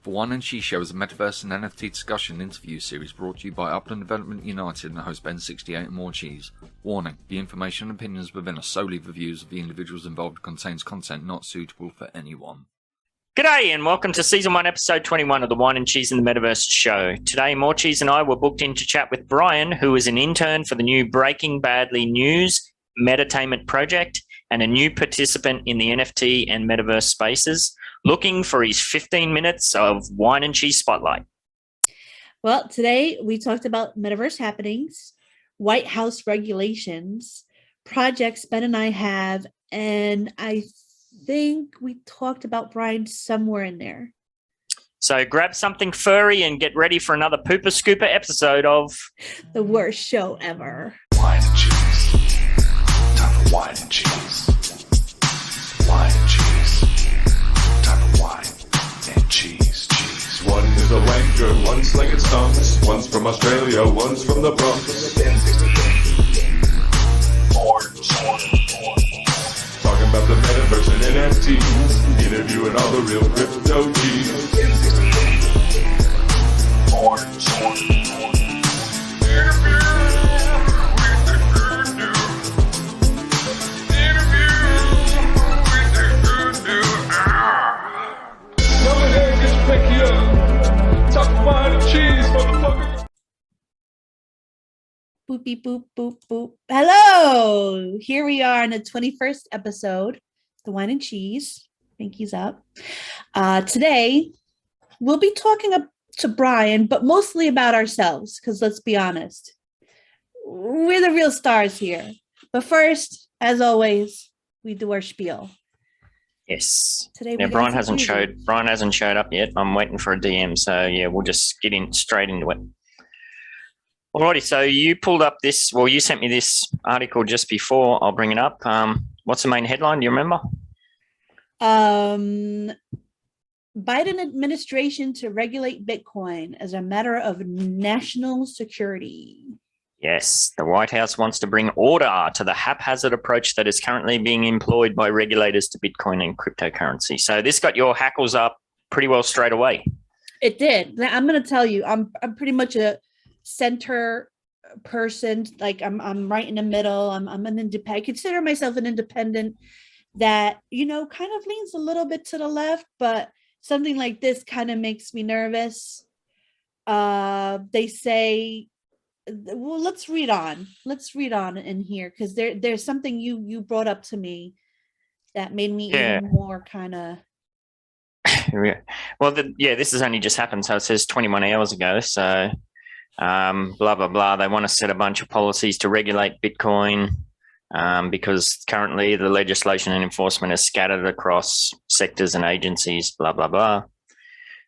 The Whine and Cheese show is a Metaverse and NFT discussion interview series brought to you by Upland Development United and the host BEN68 and Morecheese. Warning, the information and opinions within are solely the views of the individuals involved, contains content not suitable for anyone. G'day and welcome to Season 1, Episode 21 of the Whine and Cheese in the Metaverse show. Today, Morecheeese and I were booked in to chat with Brian, who is an intern for the new Breaking Badly News Meditainment project and a new participant in the NFT and Metaverse spaces, looking for his 15 minutes of Whine and Cheese spotlight. Well, today we talked about Metaverse happenings, White House regulations, projects Ben and I have, and I think we talked about Brian somewhere in there. So grab something furry and get ready for another Pooper Scooper episode of the worst show ever. Whine and Cheese. Time for Whine and Cheese. Whine and Cheese. Time for Whine and Cheese. Cheese. One is a wanker, one's like it stonks. One's from Australia, one's from the Bronx. Talking about the Metaverse and NFTs. Interviewing all the real crypto G's. Boopy boop boop boop. Hello! Here we are in the 21st episode, the Whine and Cheese. Pinkies up. Today, we'll be talking to Brian, but mostly about ourselves, because let's be honest, we're the real stars here. But first, as always, we do our spiel. Yes. Today yeah, Brian hasn't showed up yet. I'm waiting for a DM, so yeah, we'll just get in straight into it. Alrighty, so you pulled up this, well, you sent me this article just before. I'll bring it up. What's the main headline? Do you remember? Biden administration to regulate Bitcoin as a matter of national security. Yes, the White House wants to bring order to the haphazard approach that is currently being employed by regulators to Bitcoin and cryptocurrency. So this got your hackles up pretty well straight away. It did. I'm going to tell you, I'm pretty much a center person. Like I'm right in the middle. I'm an independent. I consider myself an independent that, you know, kind of leans a little bit to the left, but something like this kind of makes me nervous. They say, well, let's read on in here, because there's something you brought up to me that made me even more kind of. Well, this has only just happened, so it says 21 hours ago. So, blah blah blah. They want to set a bunch of policies to regulate Bitcoin because currently the legislation and enforcement is scattered across sectors and agencies. Blah blah blah.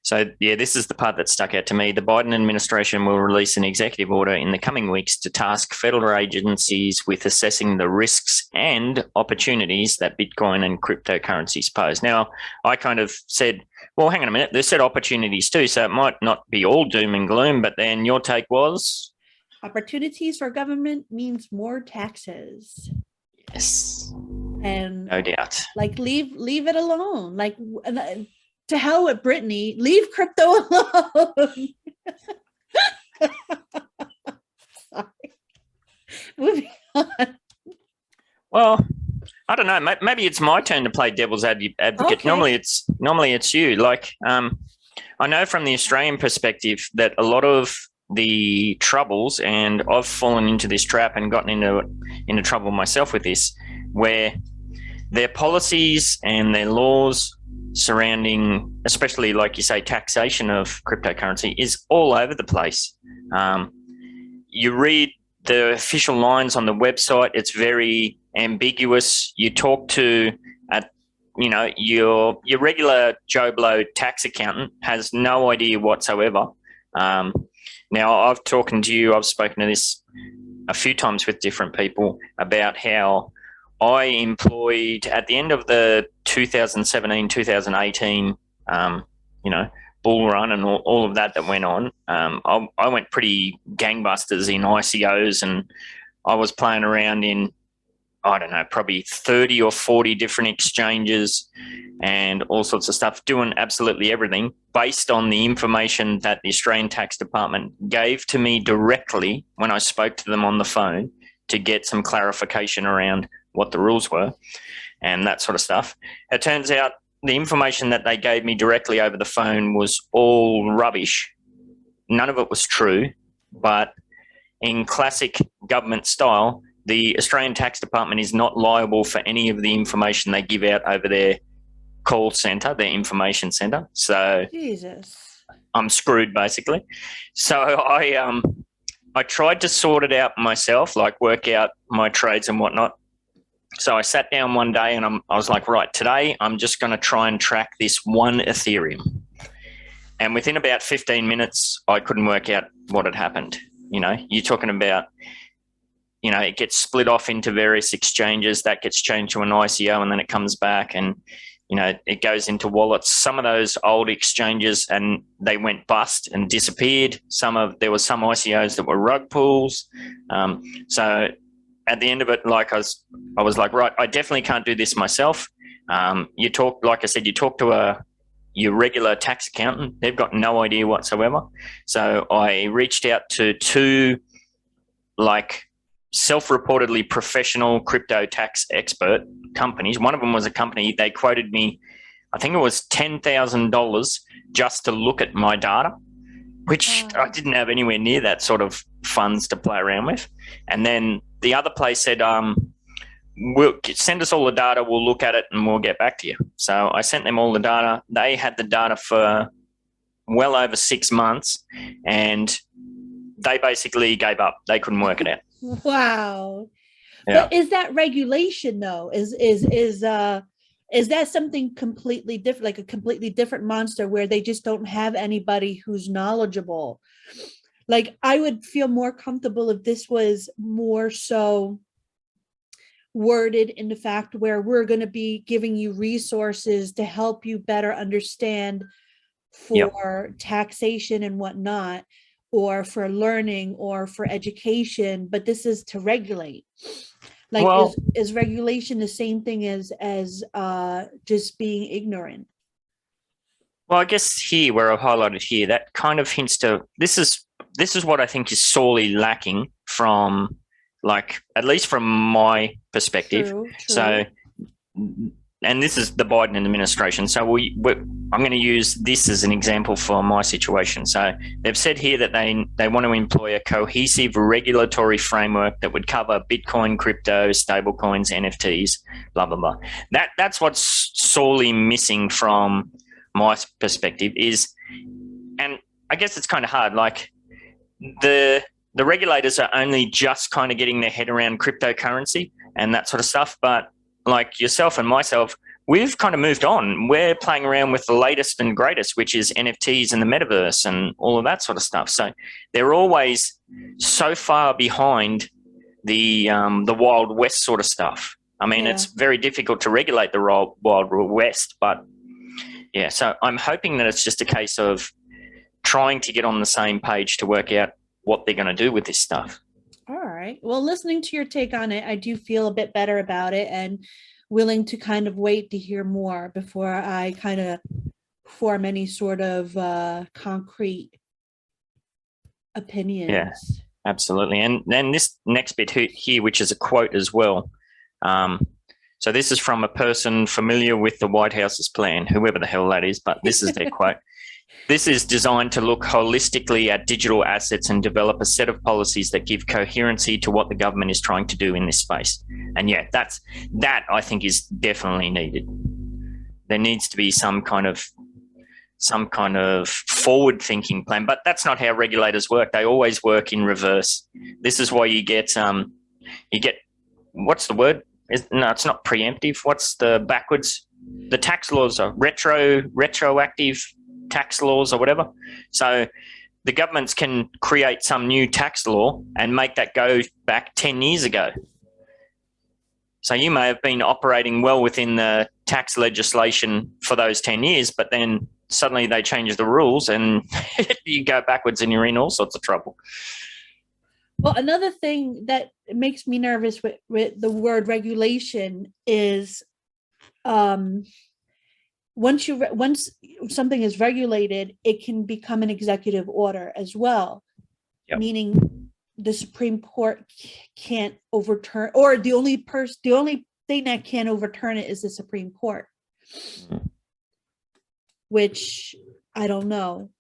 So, yeah, this is the part that stuck out to me. The Biden administration will release an executive order in the coming weeks to task federal agencies with assessing the risks and opportunities that Bitcoin and cryptocurrencies pose. Now, I kind of said, well, hang on a minute, they said opportunities too, so it might not be all doom and gloom, but then your take was? Opportunities for government means more taxes. Yes. And no doubt. Like, leave it alone. Like, to hell with Brittany, leave crypto alone. Sorry. Moving on. Well, I don't know. Maybe it's my turn to play devil's advocate. Okay. Normally it's you. Like, I know from the Australian perspective that a lot of the troubles, and I've fallen into this trap and gotten into trouble myself with this, where their policies and their laws surrounding, especially like you say, taxation of cryptocurrency is all over the place. You read the official lines on the website, it's very ambiguous. You talk to your regular Joe Blow tax accountant has no idea whatsoever. Now, I've spoken to this a few times with different people about how I employed at the end of the 2017, 2018, bull run and all of that went on. I went pretty gangbusters in ICOs, and I was playing around in I don't know, probably 30 or 40 different exchanges and all sorts of stuff, doing absolutely everything based on the information that the Australian Tax Department gave to me directly when I spoke to them on the phone to get some clarification around what the rules were and that sort of stuff. It turns out the information that they gave me directly over the phone was all rubbish. None of it was true, but in classic government style, the Australian Tax Department is not liable for any of the information they give out over their call centre, their information centre. So Jesus, I'm screwed basically. So I tried to sort it out myself, like work out my trades and whatnot. So I sat down one day and I was like, right, today I'm just going to try and track this one Ethereum. And within about 15 minutes, I couldn't work out what had happened. You know, you're talking about, you know, it gets split off into various exchanges, that gets changed to an ICO and then it comes back and, you know, it goes into wallets. Some of those old exchanges and they went bust and disappeared. There was some ICOs that were rug pulls. So at the end of it, like I was like, right, I definitely can't do this myself. You talk to your regular tax accountant. They've got no idea whatsoever. So I reached out to two, like, self-reportedly professional crypto tax expert companies. One of them was a company, they quoted me, I think it was $10,000 just to look at my data, which I didn't have anywhere near that sort of funds to play around with. And then the other place said, we'll send us all the data, we'll look at it and we'll get back to you. So I sent them all the data. They had the data for well over 6 months and they basically gave up. They couldn't work it out. wow. Yeah. But is that regulation though? Is that something completely different, like a completely different monster where they just don't have anybody who's knowledgeable? Like, I would feel more comfortable if this was more so worded in the fact where we're going to be giving you resources to help you better understand for taxation and whatnot, or for learning or for education, but this is to regulate. Like, well, is regulation the same thing as just being ignorant? Well, I guess here, where I've highlighted here, that kind of hints to, this is what I think is sorely lacking from, like, at least from my perspective. True. So, and this is the Biden administration. So I'm going to use this as an example for my situation. So they've said here that they want to employ a cohesive regulatory framework that would cover Bitcoin, crypto, stablecoins, NFTs, blah, blah, blah. That's what's sorely missing from my perspective is, and I guess it's kind of hard, like the regulators are only just kind of getting their head around cryptocurrency and that sort of stuff. But like yourself and myself, we've kind of moved on. We're playing around with the latest and greatest, which is NFTs and the Metaverse and all of that sort of stuff. So they're always so far behind the Wild West sort of stuff. I mean, It's very difficult to regulate the Wild West, but yeah. So I'm hoping that it's just a case of trying to get on the same page to work out what they're going to do with this stuff. All right. Well, listening to your take on it, I do feel a bit better about it and willing to kind of wait to hear more before I kind of form any sort of concrete opinions. Yeah, absolutely. And then this next bit here, which is a quote as well. So this is from a person familiar with the White House's plan, whoever the hell that is, but this is their quote. This is designed to look holistically at digital assets and develop a set of policies that give coherency to what the government is trying to do in this space. And yeah, that I think is definitely needed. There needs to be some kind of forward-thinking plan, but that's not how regulators work. They always work in reverse. This is why you get what's the word? No, it's not preemptive. What's the backwards? The tax laws are retroactive tax laws or whatever. So the governments can create some new tax law and make that go back 10 years ago. So you may have been operating well within the tax legislation for those 10 years, but then suddenly they change the rules and you go backwards and you're in all sorts of trouble. Well, another thing that makes me nervous with the word regulation is once something is regulated, it can become an executive order as well. Yep. Meaning the Supreme Court can't overturn, or the only thing that can overturn it is the Supreme Court. Which I don't know.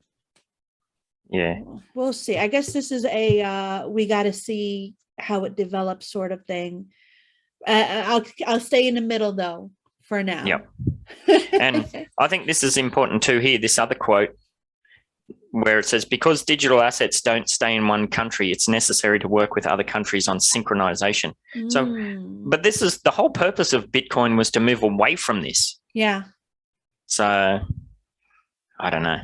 Yeah. We'll see. I guess this is a we got to see how it develops sort of thing. I'll stay in the middle though for now. Yep. And I think this is important too here, this other quote where it says, because digital assets don't stay in one country, it's necessary to work with other countries on synchronization. So, but this is the whole purpose of Bitcoin, was to move away from this. Yeah. So I don't know.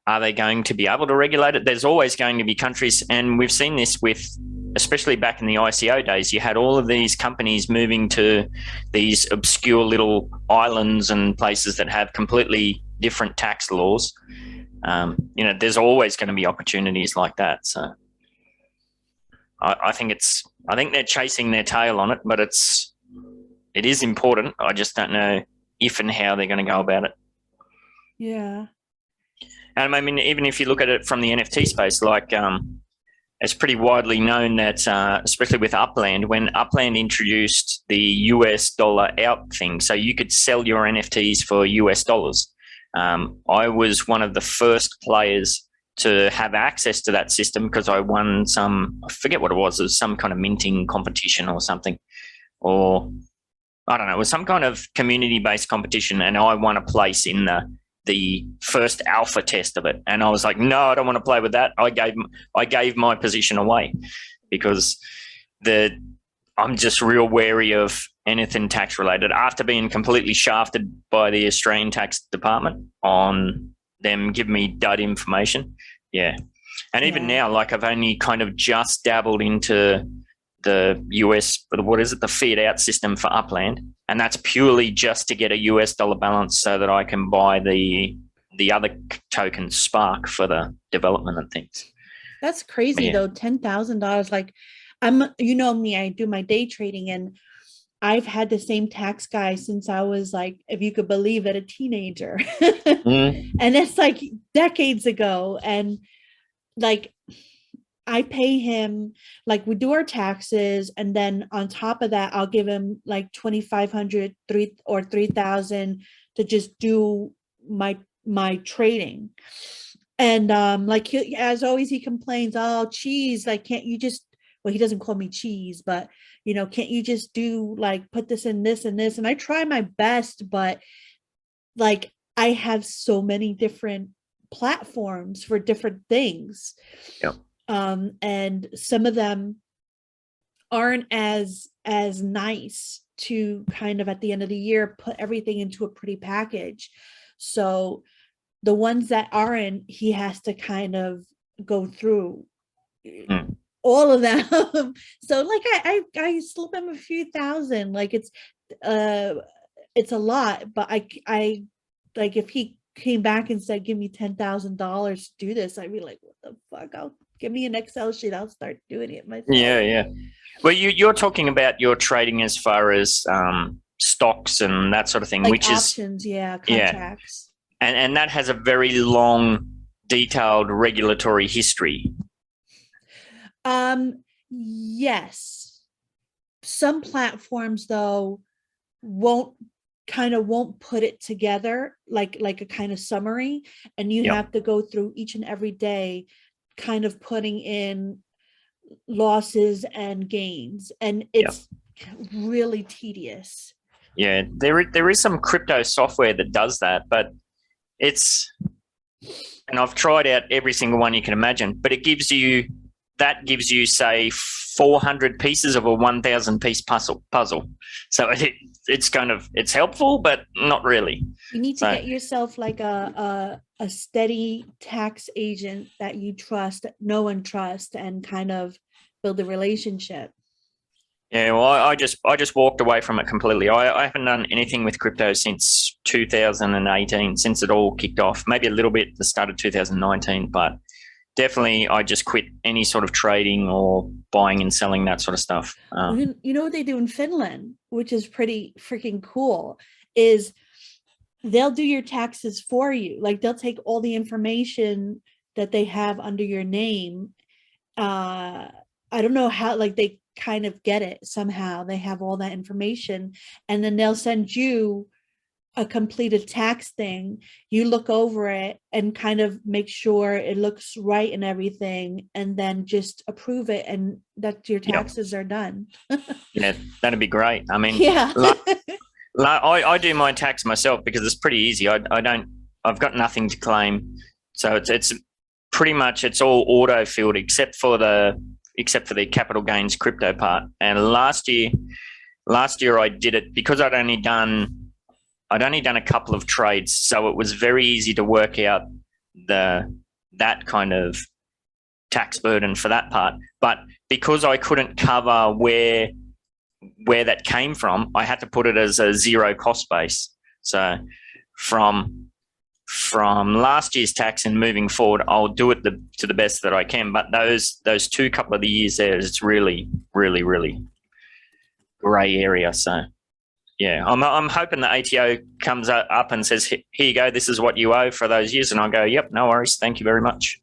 Are they going to be able to regulate it? There's always going to be countries, and we've seen this with, especially back in the ICO days, you had all of these companies moving to these obscure little islands and places that have completely different tax laws. There's always going to be opportunities like that. So I think they're chasing their tail on it, but it is important. I just don't know if and how they're going to go about it. Yeah. And I mean, even if you look at it from the NFT space, like it's pretty widely known that, especially with Upland, when Upland introduced the US dollar out thing, so you could sell your NFTs for US dollars. I was one of the first players to have access to that system because I won I forget what it was some kind of minting competition or something, or I don't know, it was some kind of community-based competition, and I won a place in the first alpha test of it. And I was like, no, I don't want to play with that. I gave my position away because I'm just real wary of anything tax related after being completely shafted by the Australian tax department on them giving me dud information. Yeah. And even now, like I've only kind of just dabbled into the US, what is it, the fiat out system for Upland. And that's purely just to get a US dollar balance so that I can buy the other token Spark for the development and things. That's crazy though, $10,000. Like you know me, I do my day trading, and I've had the same tax guy since I was like, if you could believe it, a teenager. And it's like decades ago. And like, I pay him, like we do our taxes, and then on top of that, I'll give him like $2,500, $3,000 to just do my trading. And like as always, he complains, oh, cheese, like can't you just, well, he doesn't call me cheese, but can't you just do like put this in this and this? And I try my best, but like I have so many different platforms for different things. Yep. And some of them aren't as nice to kind of at the end of the year put everything into a pretty package. So the ones that aren't, he has to kind of go through all of them. So like I slip him a few thousand, like it's a lot, but I like if he came back and said, give me $10,000 to do this, I'd be like, what the fuck? Give me an Excel sheet. I'll start doing it myself. Yeah. Well, you're talking about your trading as far as stocks and that sort of thing, like which options, contracts. Yeah. And that has a very long, detailed regulatory history. Yes. Some platforms though won't put it together like a kind of summary, and you have to go through each and every day kind of putting in losses and gains, and it's really tedious. Yeah, there is some crypto software that does that, but and I've tried out every single one you can imagine, but it gives you say 400 pieces of a 1,000 piece puzzle. So it's helpful, but not really. You need to get yourself like a steady tax agent that you trust, know and trust, and kind of build a relationship. Yeah, well, I just walked away from it completely. I haven't done anything with crypto since 2018, since it all kicked off. Maybe a little bit at the start of 2019, but definitely I just quit any sort of trading or buying and selling, that sort of stuff. You know what they do in Finland, which is pretty freaking cool, is they'll do your taxes for you. Like they'll take all the information that they have under your name. I don't know how, like they kind of get it somehow. They have all that information, and then they'll send you a completed tax thing. You look over it and kind of make sure it looks right and everything, and then just approve it, and that your taxes are done. Yeah, that'd be great. I mean, yeah. I do my tax myself because it's pretty easy. I've got nothing to claim, so it's pretty much, it's all auto filled except for the capital gains crypto part. And last year I did it because I'd only done a couple of trades, so it was very easy to work out that kind of tax burden for that part. But because I couldn't cover where that came from, I had to put it as a zero cost base. So from last year's tax and moving forward, I'll do it to the best that I can. But those two couple of the years there, it's really, really, really grey area. So yeah, I'm hoping the ATO comes up and says, here you go, this is what you owe for those years. And I'll go, yep, no worries, thank you very much.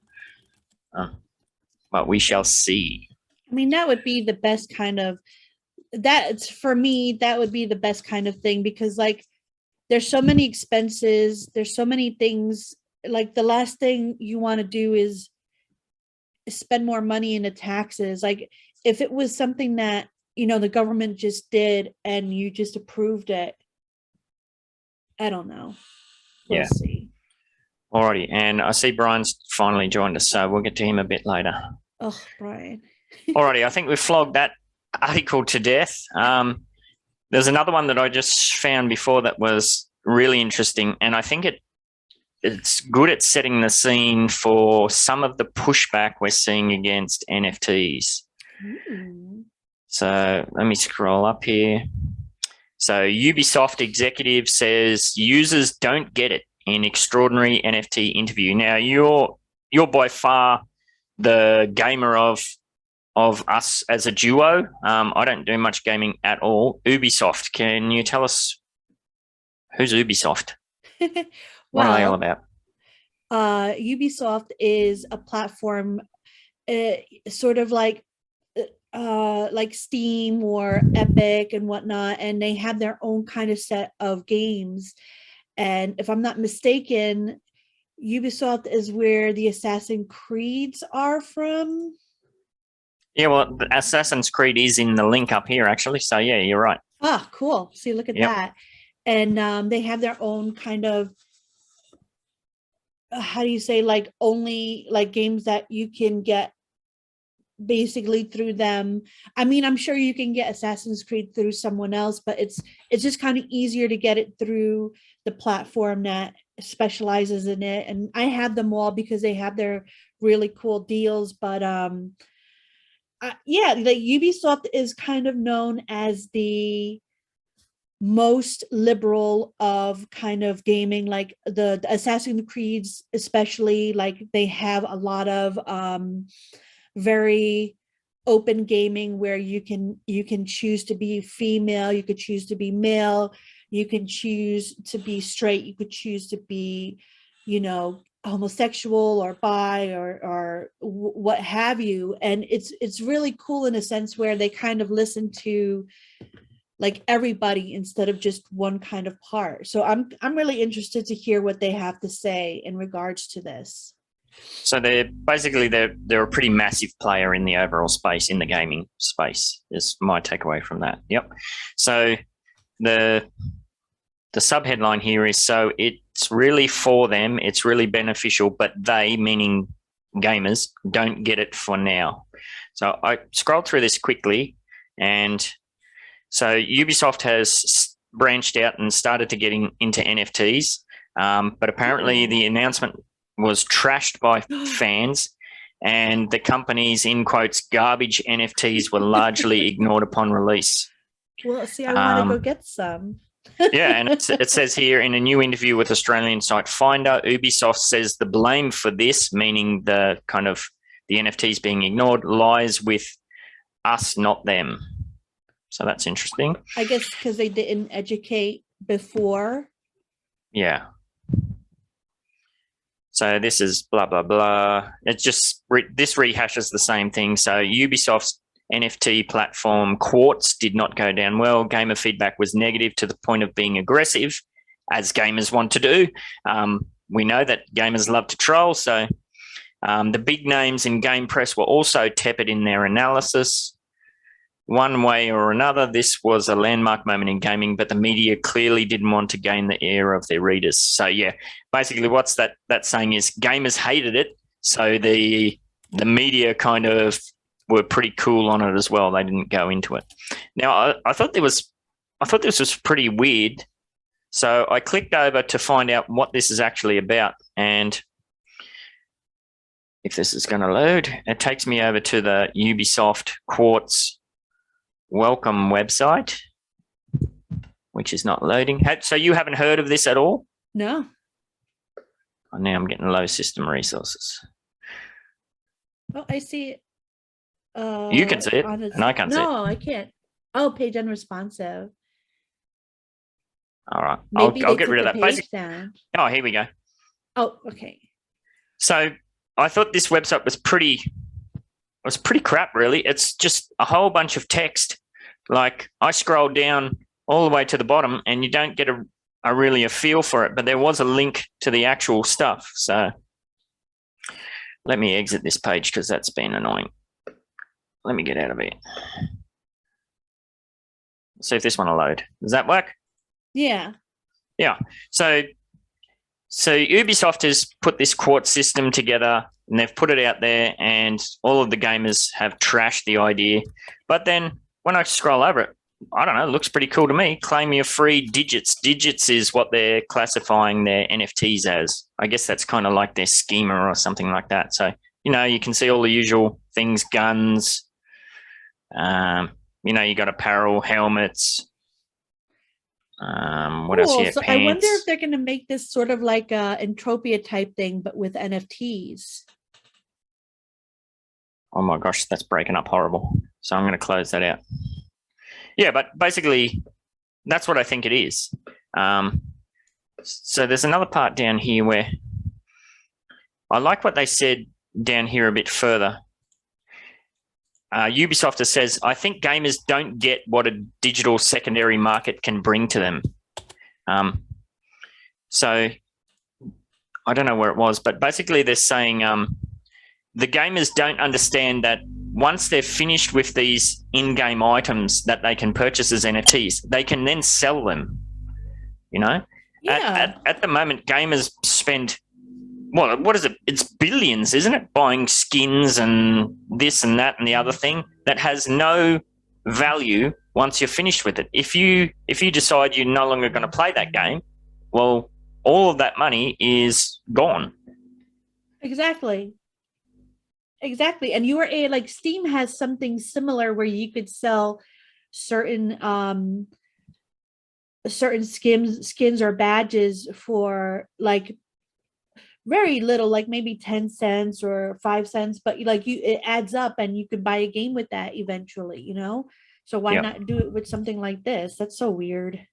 But we shall see. I mean, that would be the best kind of, for me, that would be the best kind of thing, because like there's so many expenses, there's so many things. Like the last thing you want to do is spend more money in the taxes. Like if it was something that, you know, the government just did and you just approved it, I don't know. We'll see. Alrighty, and I see Brian's finally joined us, so we'll get to him a bit later. Oh, Brian. Alrighty, I think we've flogged that article to death. There's another one that I just found before that was really interesting, and I think it's good at setting the scene for some of the pushback we're seeing against NFTs. So let me scroll up here. So Ubisoft executive says users don't get it in extraordinary NFT interview. Now you're by far the gamer of us as a duo. I don't do much gaming at all. Ubisoft, can you tell us who's Ubisoft? What are they all about? Ubisoft is a platform, sort of like Steam or Epic and whatnot, and they have their own kind of set of games. And if I'm not mistaken, Ubisoft is where the Assassin's Creeds are from. Yeah, well, Assassin's Creed is in the link up here, actually. So, yeah, you're right. Ah, cool. See, look at that. And they have their own kind of, how do you say, like only like games that you can get basically through them. I mean, I'm sure you can get Assassin's Creed through someone else, but it's just kind of easier to get it through the platform that specializes in it. And I have them all because they have their really cool deals. But yeah, the Ubisoft is kind of known as the most liberal of kind of gaming, like the Assassin's Creeds, especially, like they have a lot of very open gaming where you can choose to be female, you could choose to be male, you can choose to be straight, you could choose to be, you know, homosexual or bi or what have you. And it's really cool in a sense where they kind of listen to like everybody instead of just one kind of part. So I'm really interested to hear what they have to say in regards to this. So they're a pretty massive player in the overall space, in the gaming space, is my takeaway from that. Yep. So the subheadline here is, so it's really for them, it's really beneficial, but they, meaning gamers, don't get it for now. So I scrolled through this quickly, and so Ubisoft has branched out and started to get into NFTs, but apparently the announcement was trashed by fans, and the company's, in quotes, garbage NFTs were largely ignored upon release. Well, see, I want to go get some. Yeah, and it says here in a new interview with Australian site Finder, Ubisoft says the blame for this, meaning the kind of the NFTs being ignored, lies with us, not them. So that's interesting. I guess because they didn't educate before. Yeah. So this is blah, blah, blah. It just, this rehashes the same thing. So Ubisoft's NFT platform Quartz did not go down well. Gamer feedback was negative to the point of being aggressive, as gamers want to do. We know that gamers love to troll. So the big names in game press were also tepid in their analysis. One way or another, this was a landmark moment in gaming, but the media clearly didn't want to gain the ear of their readers. So yeah, basically what's that saying is gamers hated it. So the media kind of were pretty cool on it as well. They didn't go into it. Now I thought this was pretty weird. So I clicked over to find out what this is actually about. And if this is going to load, it takes me over to the Ubisoft Quartz welcome website, which is not loading. So you haven't heard of this at all? No. Oh, now I'm getting low system resources. Oh, I see it. You can see it, and I can't see it. No, I can't. Oh, page unresponsive. All right. Maybe I'll get rid of that. Down. Oh, here we go. Oh, okay. So I thought this website was pretty crap, really. It's just a whole bunch of text. Like I scrolled down all the way to the bottom and you don't get a feel for it, but there was a link to the actual stuff. So let me exit this page because that's been annoying. Let me get out of here. See if this one will load. Does that work? Yeah. Yeah. So Ubisoft has put this Quartz system together and they've put it out there and all of the gamers have trashed the idea. But then when I scroll over it, I don't know, it looks pretty cool to me. Claim your free digits. Digits is what they're classifying their NFTs as. I guess that's kind of like their schema or something like that. So, you can see all the usual things, guns, you got apparel, helmets. What else here? So I wonder if they're going to make this sort of like a Entropia type thing, but with NFTs. Oh my gosh, that's breaking up horrible. So I'm going to close that out. Yeah, but basically, that's what I think it is. So there's another part down here where I like what they said down here a bit further. Ubisoft says, I think gamers don't get what a digital secondary market can bring to them. So I don't know where it was, but basically they're saying the gamers don't understand that once they're finished with these in-game items that they can purchase as NFTs, they can then sell them, Yeah. At the moment, gamers spend, what is it? It's billions, isn't it? Buying skins and this and that and the other thing that has no value once you're finished with it. If you decide you're no longer going to play that game, well, all of that money is gone. Exactly. And you were like Steam has something similar where you could sell certain skins or badges for like very little, like maybe 10 cents or 5 cents, but it adds up and you could buy a game with that eventually, so why not do it with something like this? That's so weird.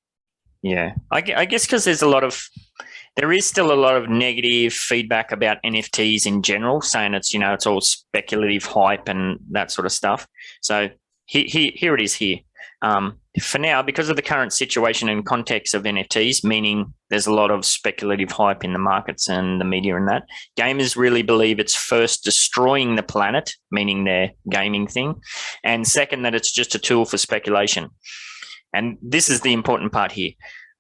Yeah, I guess because there is still a lot of negative feedback about NFTs in general, saying it's all speculative hype and that sort of stuff. So here it is here. For now, because of the current situation and context of NFTs, meaning there's a lot of speculative hype in the markets and the media and that, gamers really believe it's first destroying the planet, meaning their gaming thing, and second, that it's just a tool for speculation. And this is the important part here.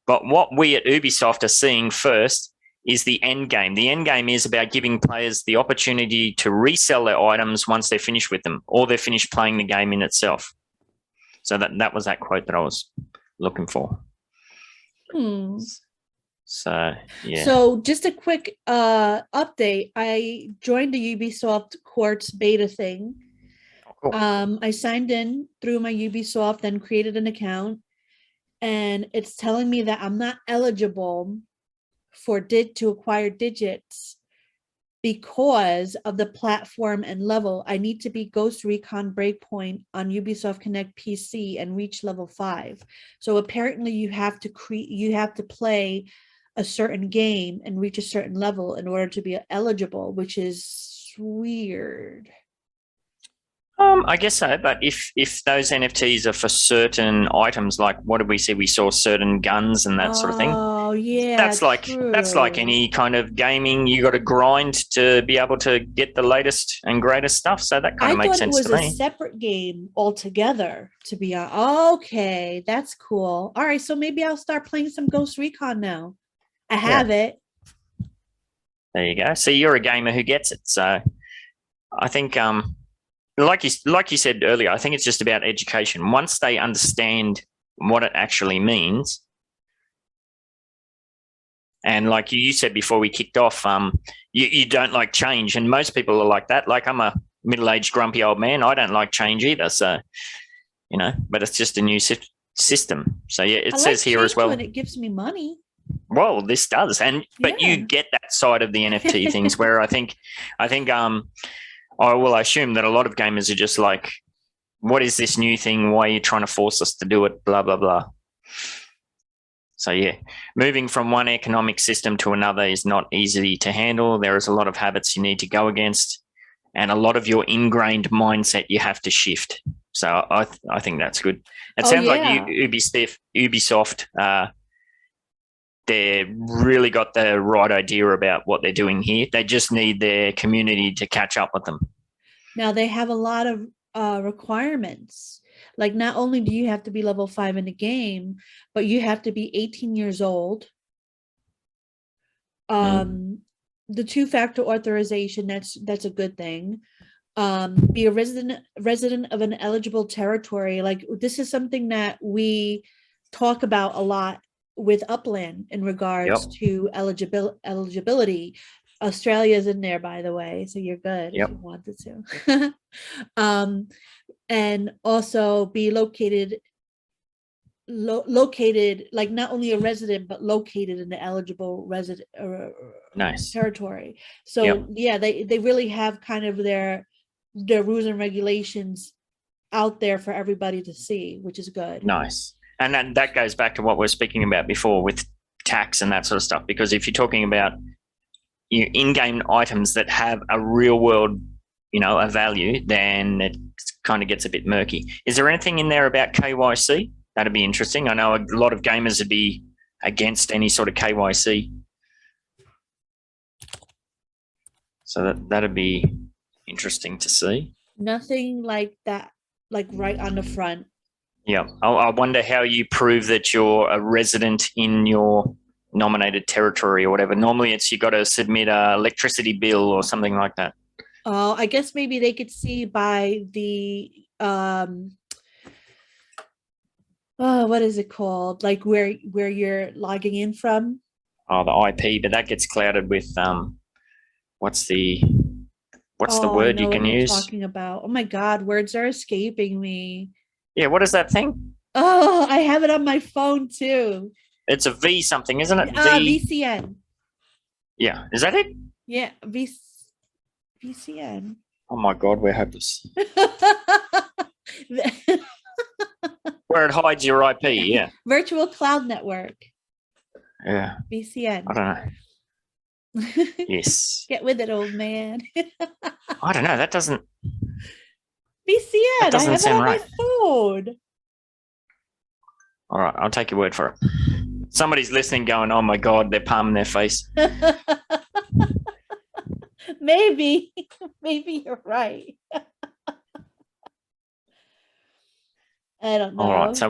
But what we at Ubisoft are seeing first is the end game. The end game is about giving players the opportunity to resell their items once they're finished with them or they're finished playing the game in itself. So that was that quote that I was looking for. So, yeah. So just a quick update. I joined the Ubisoft Quartz beta thing. Cool. I signed in through my Ubisoft and created an account. and it's telling me that I'm not eligible to acquire digits because of the platform and level. I need to be Ghost Recon Breakpoint on Ubisoft Connect PC and reach level 5. So apparently you have to play a certain game and reach a certain level in order to be eligible, which is weird. I guess so, but if those NFTs are for certain items, like what did we see? We saw certain guns and that sort of thing. Oh yeah, That's like any kind of gaming. You got to grind to be able to get the latest and greatest stuff. So that kind of makes sense to me. I thought it was a separate game altogether. To be honest, okay, that's cool. All right, so maybe I'll start playing some Ghost Recon now. I have it. There you go. See, you're a gamer who gets it. So I think like you said earlier, I think it's just about education. Once they understand what it actually means, and like you said before we kicked off, you don't like change, and most people are like that. Like I'm a middle-aged grumpy old man. I don't like change either. So, but it's just a new system. So yeah, it says here as well. And it gives me money. Well, this does, but you get that side of the NFT things where I think I assume that a lot of gamers are just like, what is this new thing? Why are you trying to force us to do it? Blah, blah, blah. So, yeah, moving from one economic system to another is not easy to handle. There is a lot of habits you need to go against, and a lot of your ingrained mindset you have to shift. So I think that's good. It sounds like Ubisoft, they really got the right idea about what they're doing here. They just need their community to catch up with them. Now they have a lot of requirements. Like not only do you have to be level 5 in the game, but you have to be 18 years old. The 2-factor authorization, that's a good thing. Be a resident of an eligible territory. Like this is something that we talk about a lot with Upland in regards to eligibility. Australia's in there, by the way, so you're good if you wanted to. And also be located like not only a resident but located in the eligible resident territory. So they really have kind of their rules and regulations out there for everybody to see, which is good. Nice. And then that goes back to what we were speaking about before with tax and that sort of stuff. Because if you're talking about in-game items that have a real world, a value, then it kind of gets a bit murky. Is there anything in there about KYC? That'd be interesting. I know a lot of gamers would be against any sort of KYC. So that'd be interesting to see. Nothing like that, like right on the front. Yeah, I wonder how you prove that you're a resident in your nominated territory or whatever. Normally it's you got to submit a electricity bill or something like that. Oh, I guess maybe they could see by the what is it called? Like where you're logging in from. Oh, the IP, but that gets clouded with what's the word you can use? Talking about. Oh my God, words are escaping me. Yeah, what is that thing? Oh, I have it on my phone too. It's a V something, isn't it? VCN. Yeah, is that it? Yeah, VCN. Oh my God, we're hopeless. Where it hides your IP, yeah. Virtual Cloud Network. Yeah. VCN. I don't know. Yes. Get with it, old man. I don't know. That doesn't. VCN. That doesn't sound right. My phone. All right, I'll take your word for it. Somebody's listening, going, "Oh my God, they're palming their face." Maybe you're right. I don't know. All right, so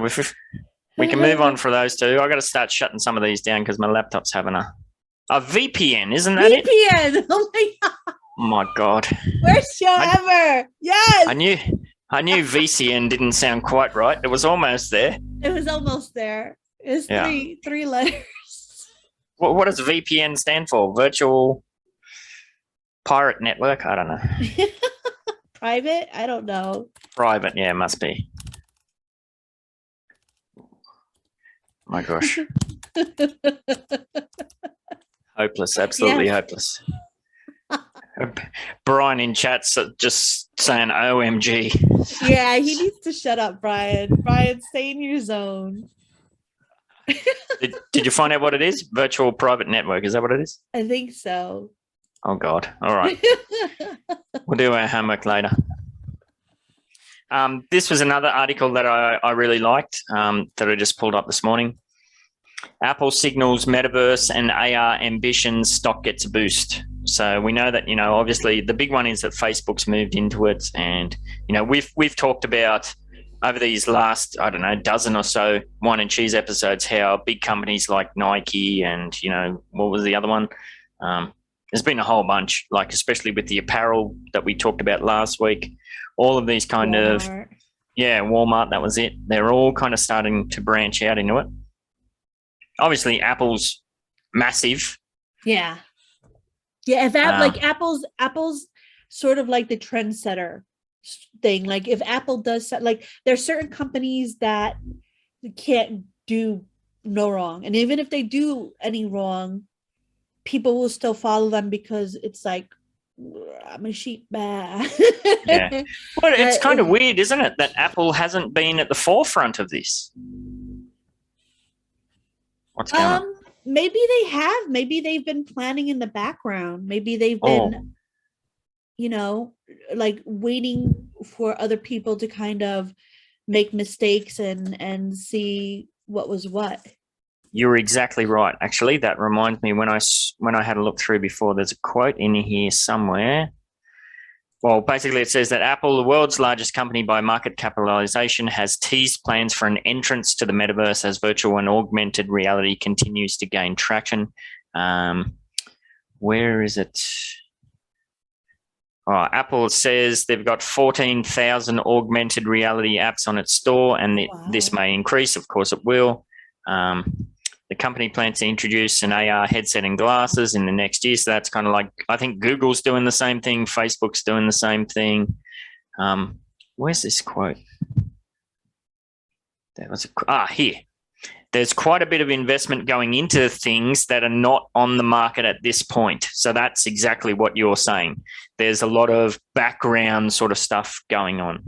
we can move on for those two. I got to start shutting some of these down because my laptop's having a VPN, isn't that it? VPN. Oh my God. Oh my God. Worst show ever. Yes. I knew VCN didn't sound quite right. It was almost there. It was almost there. It's three letters. What does VPN stand for? Virtual Pirate Network? I don't know. Private? I don't know. Private, yeah, it must be. My gosh. Hopeless, absolutely hopeless. Brian in chat's just saying OMG. Yeah, he needs to shut up, Brian. Brian, stay in your zone. Did you find out what it is? Virtual private network, is that what it is? I think so. Oh God. All right. We'll do our homework later. This was another article that I really liked that I just pulled up this morning. Apple signals Metaverse and AR ambitions, stock gets a boost. So we know that, obviously the big one is that Facebook's moved into it. And, we've talked about over these last, dozen or so Whine and Cheese episodes, how big companies like Nike and, what was the other one? There's been a whole bunch, like especially with the apparel that we talked about last week, all of these kind of, Walmart, that was it. They're all kind of starting to branch out into it. Obviously, Apple's massive. Yeah. Yeah, if Apple's sort of like the trendsetter thing. Like if Apple does, like there's certain companies that can't do no wrong, and even if they do any wrong, people will still follow them because it's like, I'm a sheep bear. Yeah, well, it's kind of weird, isn't it, that Apple hasn't been at the forefront of this? What's going on? Maybe they have. Maybe they've been planning in the background. Maybe they've been, like waiting for other people to kind of make mistakes and see what was what. You're exactly right. Actually, that reminds me when I had a look through before, there's a quote in here somewhere. Well, basically it says that Apple, the world's largest company by market capitalization, has teased plans for an entrance to the metaverse as virtual and augmented reality continues to gain traction. Where is it? Oh, Apple says they've got 14,000 augmented reality apps on its store, and this may increase. Of course it will. The company plans to introduce an AR headset and glasses in the next year. So that's kind of like, I think Google's doing the same thing. Facebook's doing the same thing. Where's this quote? Here. There's quite a bit of investment going into things that are not on the market at this point. So that's exactly what you're saying. There's a lot of background sort of stuff going on.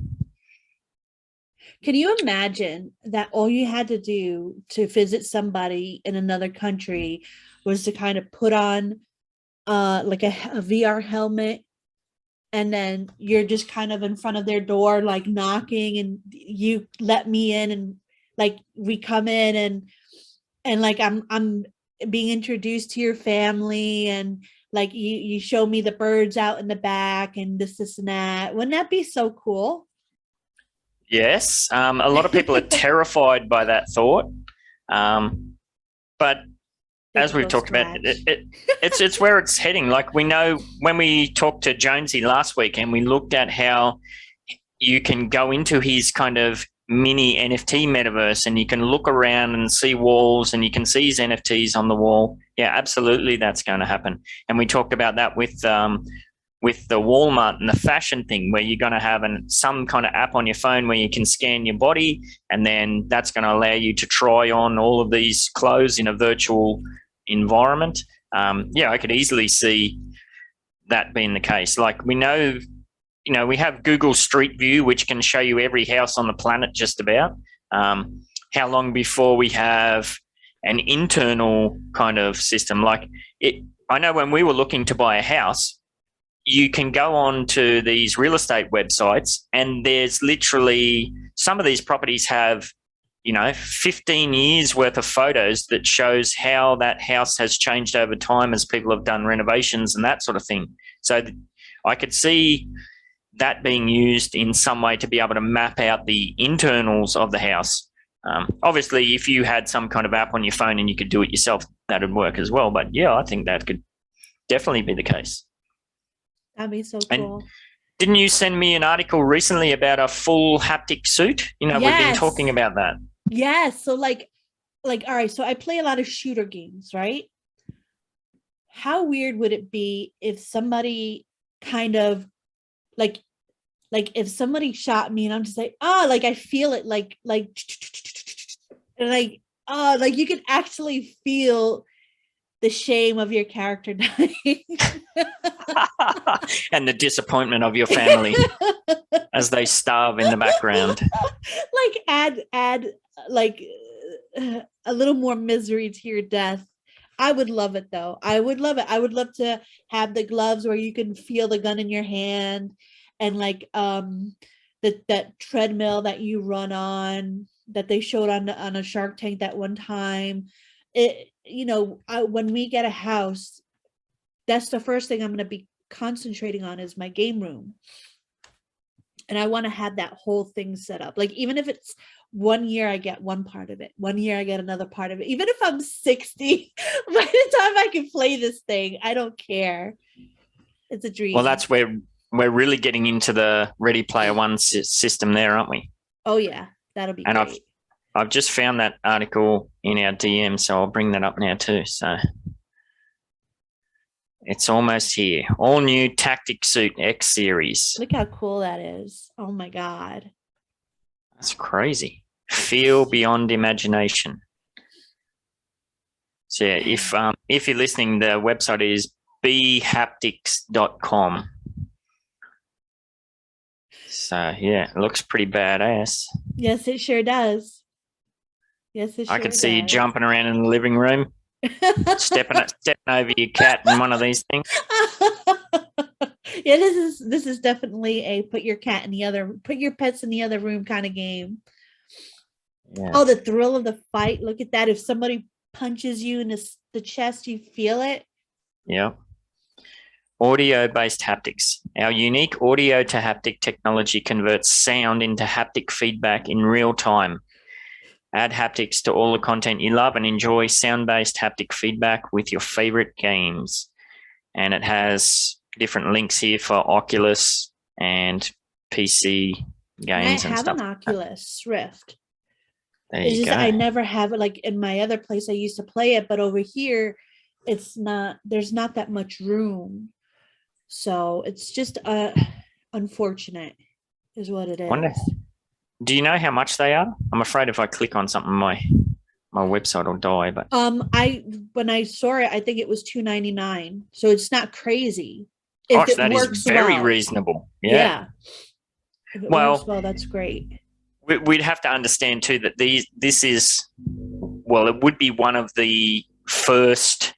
Can you imagine that all you had to do to visit somebody in another country was to kind of put on like a VR helmet, and then you're just kind of in front of their door, like knocking, and you let me in, and like we come in and like I'm being introduced to your family, and like you show me the birds out in the back and this and that. Wouldn't that be so cool? Yes, a lot of people are terrified by that thought, but as we've talked about, it's where it's heading. Like we know when we talked to Jonesy last week and we looked at how you can go into his kind of mini NFT metaverse and you can look around and see walls and you can see his NFTs on the wall. Yeah, absolutely, that's going to happen. And we talked about that with the Walmart and the fashion thing, where you're going to have some kind of app on your phone where you can scan your body, and then that's going to allow you to try on all of these clothes in a virtual environment. I could easily see that being the case. Like we know, we have Google Street View, which can show you every house on the planet just about. How long before we have an internal kind of system? Like I know when we were looking to buy a house, you can go on to these real estate websites and there's literally, some of these properties have, 15 years worth of photos that shows how that house has changed over time as people have done renovations and that sort of thing. So I could see that being used in some way to be able to map out the internals of the house. Obviously, if you had some kind of app on your phone and you could do it yourself, that would work as well. But yeah, I think that could definitely be the case. That'd be so cool. And didn't you send me an article recently about a full haptic suit? We've been talking about that. Yes. So like, all right. So I play a lot of shooter games, right? How weird would it be if somebody kind of like if somebody shot me and I'm just like, I feel it like, and like like you can actually feel the shame of your character dying. And the disappointment of your family as they starve in the background. Like add like a little more misery to your death. I would love it though. I would love it. I would love to have the gloves where you can feel the gun in your hand, and like that treadmill that you run on that they showed on a Shark Tank that one time. It, you know, when we get a house, that's the first thing I'm going to be concentrating on is my game room. And I want to have that whole thing set up. Like, even if it's 1 year, I get one part of it. 1 year, I get another part of it. Even if I'm 60, by the time I can play this thing, I don't care. It's a dream. Well, that's where we're really getting into the Ready Player One system there, aren't we? Oh, yeah. That'll be and great. I've just found that article in our DM, so I'll bring that up now too. So it's almost here. All new Tac Suit X series. Look how cool that is. Oh my God. That's crazy. Feel beyond imagination. So yeah, if you're listening, the website is behaptics.com. So yeah, it looks pretty badass. Yes, it sure does. Yes, it sure I could see you does. jumping around in the living room, stepping over your cat in one of these things. Yeah, this is definitely a put your pets in the other room kind of game. Yeah. Oh, the thrill of the fight. Look at that. If somebody punches you in the chest, you feel it. Yeah. Audio-based haptics. Our unique audio to haptic technology converts sound into haptic feedback in real time. Add haptics to all the content you love and enjoy sound-based haptic feedback with your favorite games. And it has different links here for Oculus and PC games and stuff. I have an Oculus Rift. There It's you just go. I never have it. Like in my other place, I used to play it, but over here, there's not that much room. So it's just unfortunate is what it is. Do you know how much they are? I'm afraid if I click on something, my website will die. But when I saw it, I think it was $2.99. So it's not crazy. Gosh, that is very reasonable. Yeah. If it well, works well, that's great. We'd have to understand too that this is, well, it would be one of the first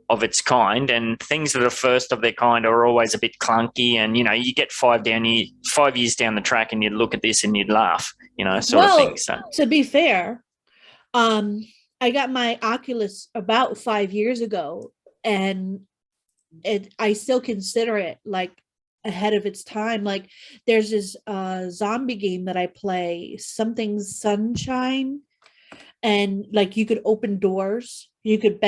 of its kind, and things that are first of their kind are always a bit clunky. And you get 5 years down the track, and you'd look at this and you'd laugh, sort of thing. So to be fair, I got my Oculus about 5 years ago, and I still consider it like ahead of its time. Like there's this zombie game that I play, something Sunshine, and like you could open doors, you could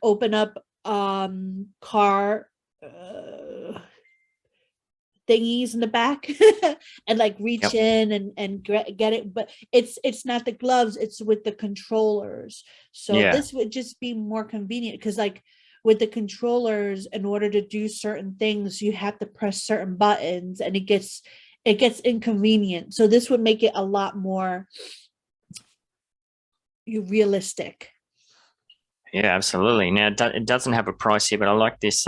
open up car thingies in the back and like reach in and get it, but it's not the gloves, it's with the controllers. So this would just be more convenient, because like with the controllers, in order to do certain things, you have to press certain buttons, and it gets inconvenient. So this would make it a lot more realistic. Yeah, absolutely. Now, it doesn't have a price here, but I like this.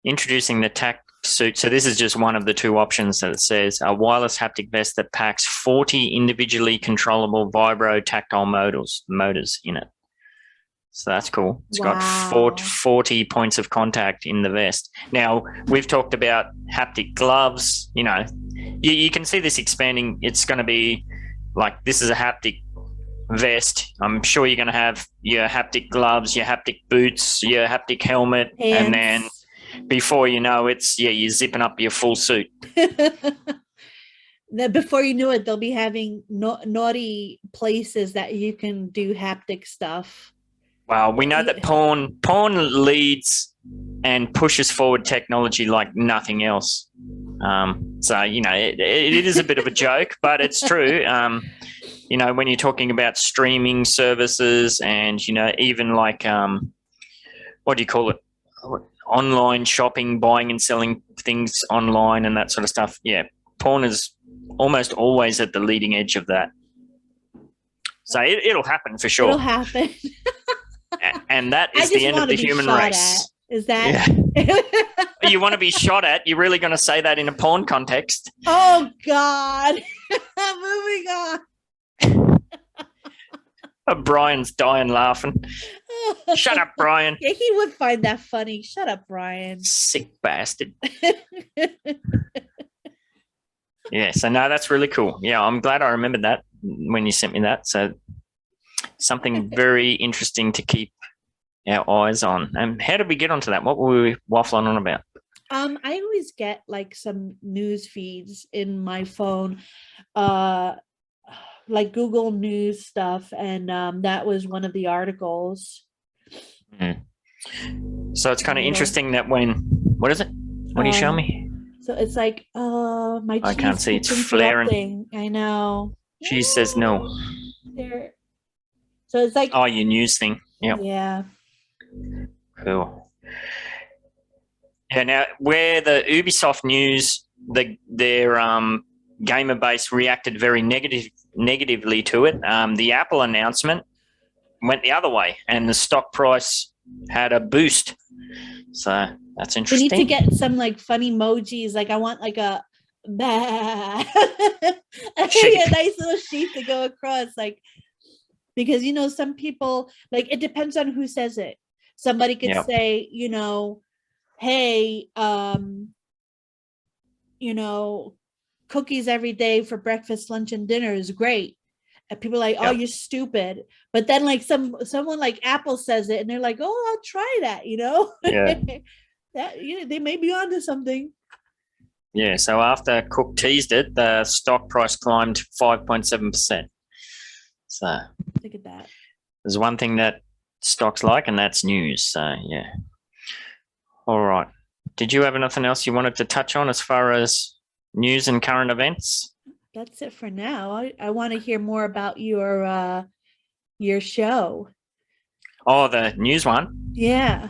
Introducing the Tac Suit. So this is just one of the two options that it says. A wireless haptic vest that packs 40 individually controllable vibro tactile motors in it. So that's cool. It's got 40 points of contact in the vest. Now, we've talked about haptic gloves. You can see this expanding. It's going to be like, this is a haptic vest. I'm sure you're going to have your haptic gloves, your haptic boots, your haptic helmet, and then before you know you're zipping up your full suit. Before you know it, they'll be having naughty places that you can do haptic stuff. Well, we know that porn leads and pushes forward technology like nothing else. So it is a bit of a joke, but it's true. When you're talking about streaming services and, even like, what do you call it? Online shopping, buying and selling things online and that sort of stuff. Yeah, porn is almost always at the leading edge of that. So it'll happen for sure. It'll happen. And that I is just the end of want to the be human shot race. at. Is that? You want to be shot at? You're really going to say that in a porn context? Oh God! Moving on. Brian's dying laughing. Shut up, Brian. Yeah, he would find that funny. Shut up, Brian. Sick bastard. Yeah, so no, that's really cool. Yeah, I'm glad I remembered that when you sent me that. So something very interesting to keep our eyes on. And how did we get onto that? What were we waffling on about? I always get like some news feeds in my phone, like Google News stuff, and that was one of the articles. So it's kind of interesting that what is it? What do you show me? So it's like, my I can't see. It's flaring. I know. She says no. There. So it's like, oh, your news thing. Yep. Yeah. Cool. Yeah. Now, where the Ubisoft news, their gamer base reacted very negatively to it. The Apple announcement went the other way, and the stock price had a boost. So that's interesting. We need to get some like funny emojis. Like I want like a bah. A nice little sheet to go across, like, because you know some people, like, it depends on who says it. Somebody could say, you know, hey, you know, cookies every day for breakfast, lunch, and dinner is great. And people are like, oh, you're stupid. But then like someone like Apple says it and they're like, oh, I'll try that, you know? Yeah. That, you know, they may be onto something. Yeah. So after Cook teased it, the stock price climbed 5.7%. So look at that. There's one thing that stocks like, and that's news. So yeah. All right. Did you have anything else you wanted to touch on as far as news and current events? That's it for now. I want to hear more about your show. Oh, the news one? Yeah.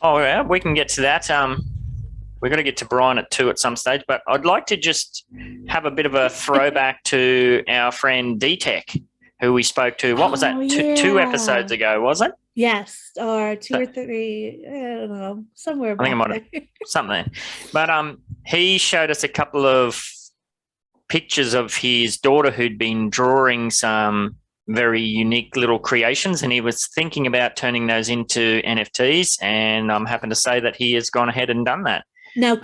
Oh, yeah, we can get to that. We're going to get to Brian at 2 at some stage, but I'd like to just have a bit of a throwback to our friend D-Tech, who we spoke to. What was that? Two episodes ago, was it? Yes, or 2 or 3. I don't know, somewhere. I think I might have something. But he showed us a couple of pictures of his daughter who'd been drawing some very unique little creations, and he was thinking about turning those into NFTs, and I'm happy to say that he has gone ahead and done that. Now,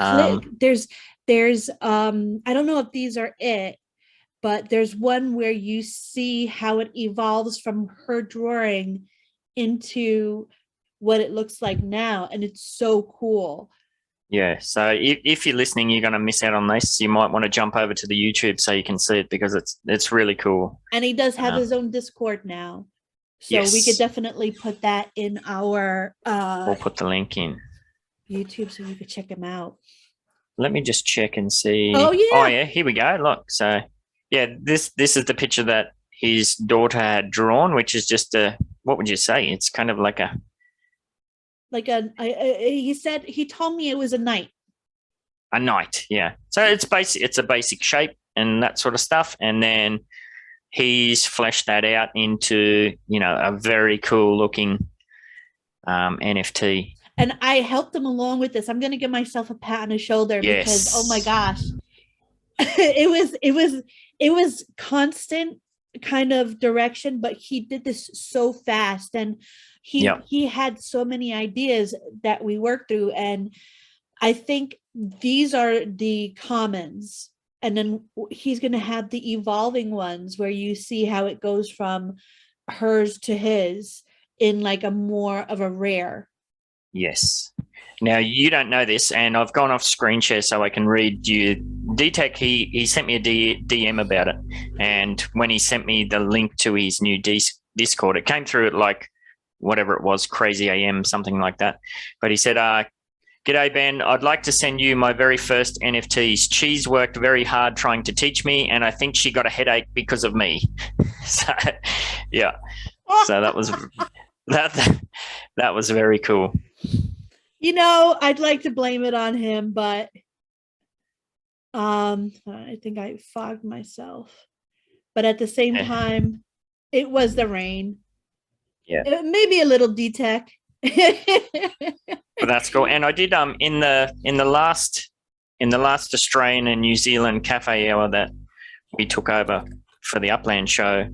there's I don't know if these are it, but there's one where you see how it evolves from her drawing into what it looks like now, and it's so cool. Yeah, so if you're listening, you're going to miss out on this. You might want to jump over to the YouTube so you can see it, because it's really cool. And he does have his own Discord now, so we could definitely put that in our. We'll put the link in YouTube so you could check him out. Let me just check and see. Oh yeah. Oh yeah. Here we go. Look. So yeah, this is the picture that his daughter had drawn, which is just what would you say? It's kind of like a. He said, he told me it was a knight. A knight, yeah. So it's a basic shape and that sort of stuff, and then he's fleshed that out into, you know, a very cool looking NFT. And I helped him along with this. I'm going to give myself a pat on the shoulder because, oh my gosh, it was constant kind of direction, but he did this so fast, and he had so many ideas that we worked through, and I think these are the commons, and then he's going to have the evolving ones where you see how it goes from hers to his in like a more of a rare. Yes. Now, you don't know this, and I've gone off screen share so I can read you. D-Tech, he sent me a DM about it, and when he sent me the link to his new Discord, it came through at like whatever it was, crazy AM, something like that. But he said, "G'day, Ben. I'd like to send you my very first NFTs. Cheese worked very hard trying to teach me, and I think she got a headache because of me." So, yeah. So that was that was very cool. You know, I'd like to blame it on him, but I think I fogged myself. But at the same time, It was the rain. Yeah. Maybe a little D-Tech. But that's cool. And I did in the last Australian and New Zealand cafe hour that we took over for the Upland show.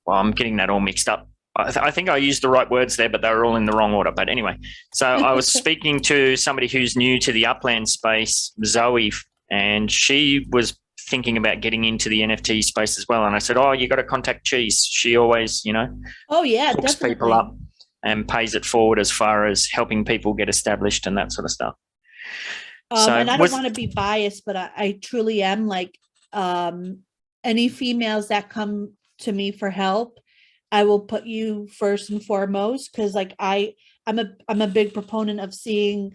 Well, I'm getting that all mixed up. I think I used the right words there, but they were all in the wrong order. But anyway, so I was speaking to somebody who's new to the Upland space, Zoe, and she was thinking about getting into the NFT space as well. And I said, "Oh, you got to contact Cheese. She always, Oh yeah, hooks definitely. people up and pays it forward as far as helping people get established and that sort of stuff." And I don't want to be biased, but I truly am like any females that come to me for help, I will put you first and foremost, because like I'm a big proponent of seeing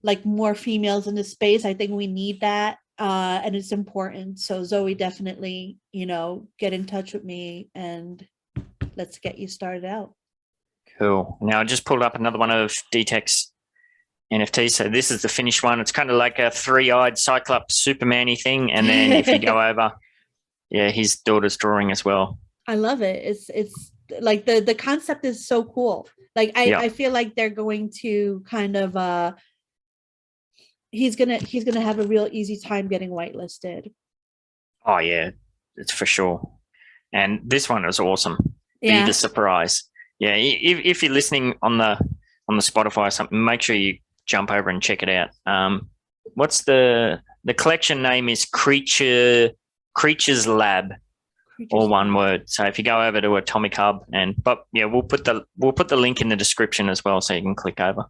like more females in the space. I think we need that, and it's important. So Zoe, definitely, get in touch with me and let's get you started out. Cool. Now I just pulled up another one of D-Tech's NFTs. So this is the finished one. It's kind of like a three-eyed Cyclops Superman-y thing. And then if you go over, yeah, his daughter's drawing as well. I love it. It's like the concept is so cool. Like I feel like they're going to kind of he's gonna have a real easy time getting whitelisted. Oh yeah, it's for sure. And this one is awesome. Yeah. Be the surprise. Yeah, if you're listening on the Spotify or something, make sure you jump over and check it out. What's the collection name is Creatures Lab, all one word. So if you go over to Atomic Hub, we'll put the link in the description as well, so you can click over.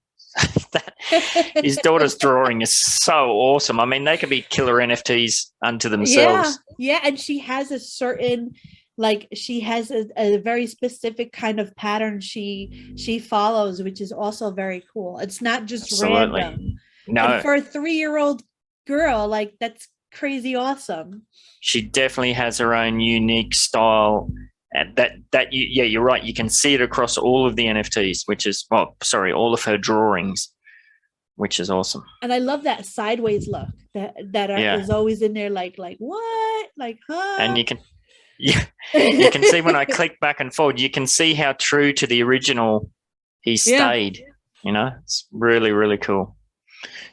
His daughter's drawing is so awesome. I mean, they could be killer NFTs unto themselves. Yeah, and she has a certain, like, she has a very specific kind of pattern she follows, which is also very cool. It's not just Absolutely. random. No, and for a 3-year-old girl, like, that's crazy awesome. She definitely has her own unique style. And you're right. You can see it across all of the NFTs, all of her drawings, which is awesome. And I love that sideways look that is always in there, like what, like huh? And you can see when I click back and forward, you can see how true to the original he stayed. It's really, really cool.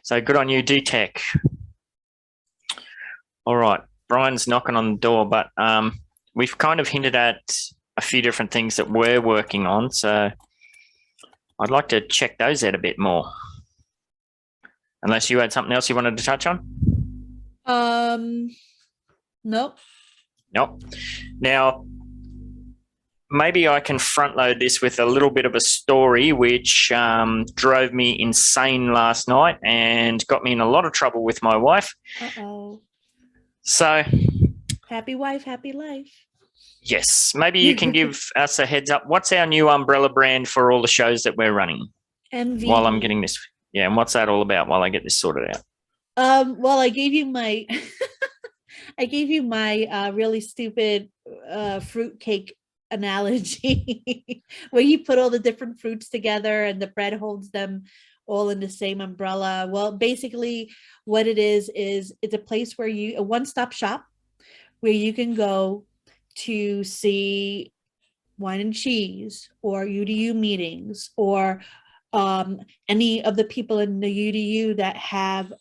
So good on you, D-Tech. All right, Brian's knocking on the door, but we've kind of hinted at a few different things that we're working on, so I'd like to check those out a bit more. Unless you had something else you wanted to touch on? Nope. Now, maybe I can front load this with a little bit of a story which drove me insane last night and got me in a lot of trouble with my wife. Uh-oh. So, happy wife, happy life. Yes. Maybe you can give us a heads up. What's our new umbrella brand for all the shows that we're running? MV. While I'm getting this. Yeah, and what's that all about while I get this sorted out? Well, I gave you my really stupid fruitcake analogy where you put all the different fruits together and the bread holds them all in the same umbrella. Well, basically what it is it's a place where a one-stop shop where you can go to see Whine and Cheese or UDU meetings or any of the people in the UDU that have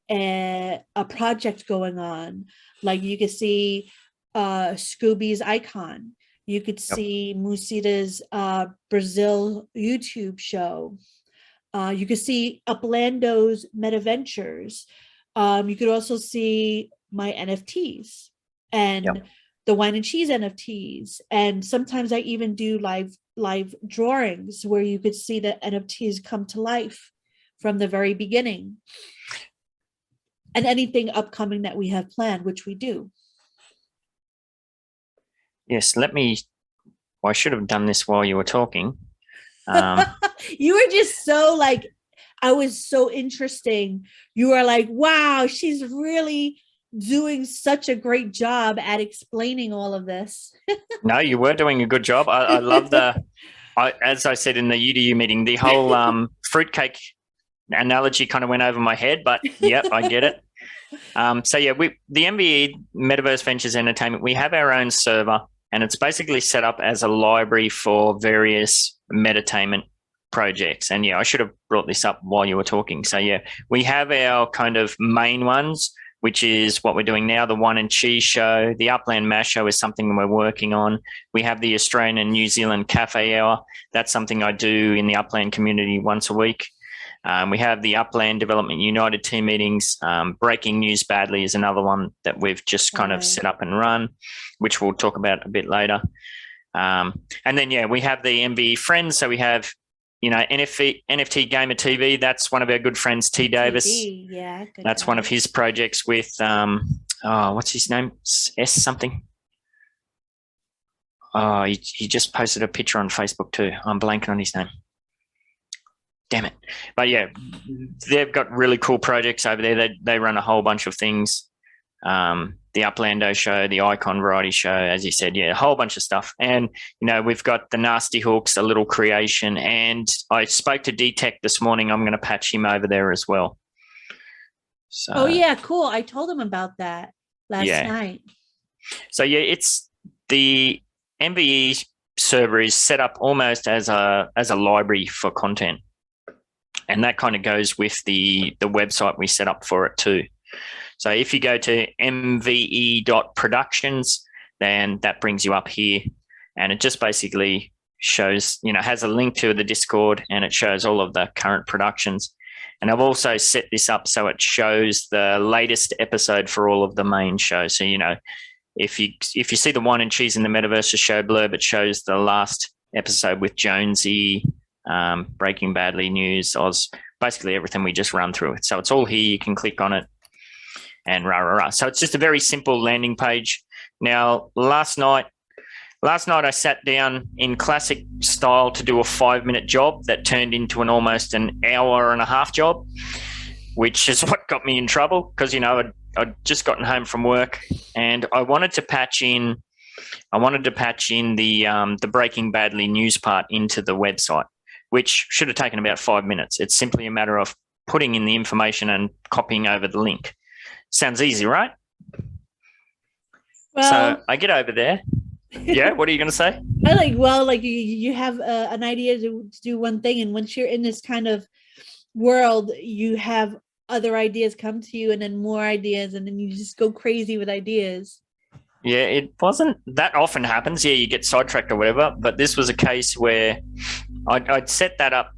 a project going on. Like you could see Scooby's Icon. You could see Musita's Brazil YouTube show. You could see Uplando's Metaventures. You could also see my NFTs and the Whine and Cheese NFTs. And sometimes I even do live drawings where you could see the NFTs come to life from the very beginning. And anything upcoming that we have planned, which we do. Yes, I should have done this while you were talking. You were just so I was so interesting. You were like, wow, she's really doing such a great job at explaining all of this. No, you were doing a good job. I love as I said in the UDU meeting, the whole fruitcake analogy kind of went over my head, but yep, I get it. So yeah, the MVE Metaverse Ventures Entertainment, we have our own server and it's basically set up as a library for various metatainment projects. And yeah, I should have brought this up while you were talking. So yeah, we have our kind of main ones, which is what we're doing now, the Whine and Cheese show. The Upland Mash show is something we're working on. We have the Australian and New Zealand Cafe Hour. That's something I do in the Upland community once a week. We have the Upland Development United team meetings. Breaking News Badly is another one that we've just kind of set up and run, which we'll talk about a bit later. And then, yeah, we have the MVE Friends. So we have, you know, NFT Gamer TV. That's one of our good friends, T. Davis. Yeah, that's one of his projects with, what's his name? S something. Oh, he just posted a picture on Facebook too. I'm blanking on his name. Damn it. But yeah, they've got really cool projects over there. They run a whole bunch of things. The Uplando show, the Icon Variety show, as you said, yeah, a whole bunch of stuff. And, you know, we've got the Nasty Hooks, a little creation. And I spoke to D-Tech this morning. I'm going to patch him over there as well. So, oh, yeah, cool. I told him about that last night. So, yeah, it's the MVE server is set up almost as a library for content. And that kind of goes with the website we set up for it too. So if you go to mve.productions, then that brings you up here, and it just basically shows, you know, has a link to the Discord, and it shows all of the current productions. And I've also set this up so it shows the latest episode for all of the main shows. So, you know, if you see the Whine and Cheese in the Metaverses show blurb, it shows the last episode with Jonesy, Breaking Badly News, Oz, basically everything we just run through it. So it's all here. You can click on it and rah, rah, rah. So it's just a very simple landing page. Now, last night I sat down in classic style to do a 5-minute job that turned into almost an hour and a half job, which is what got me in trouble because, you know, I'd just gotten home from work and I wanted to patch in the Breaking Badly news part into the website, which should have taken about 5 minutes. It's simply a matter of putting in the information and copying over the link. Sounds easy, right? Well, so I get over there. Yeah, what are you going to say? You have an idea to do one thing, and once you're in this kind of world, you have other ideas come to you, and then more ideas, and then you just go crazy with ideas. Yeah, it wasn't that often happens. Yeah, you get sidetracked or whatever, but this was a case where I'd set that up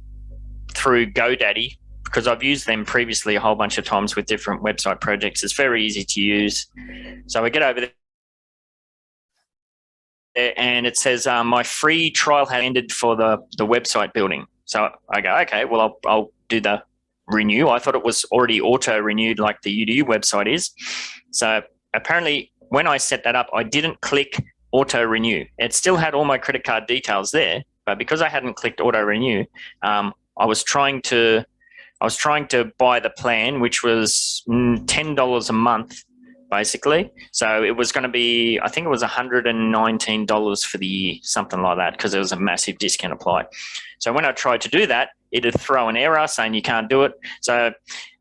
through GoDaddy because I've used them previously a whole bunch of times with different website projects. It's very easy to use. So I get over there and it says my free trial had ended for the website building. So I go, okay, well, I'll do the renew. I thought it was already auto-renewed like the UDU website is. So apparently when I set that up, I didn't click auto-renew. It still had all my credit card details there, but because I hadn't clicked auto-renew, I was trying to buy the plan, which was $10 a month, basically. So it was going to be, I think it was $119 for the year, something like that, because there was a massive discount applied. So when I tried to do that, it would throw an error saying you can't do it. So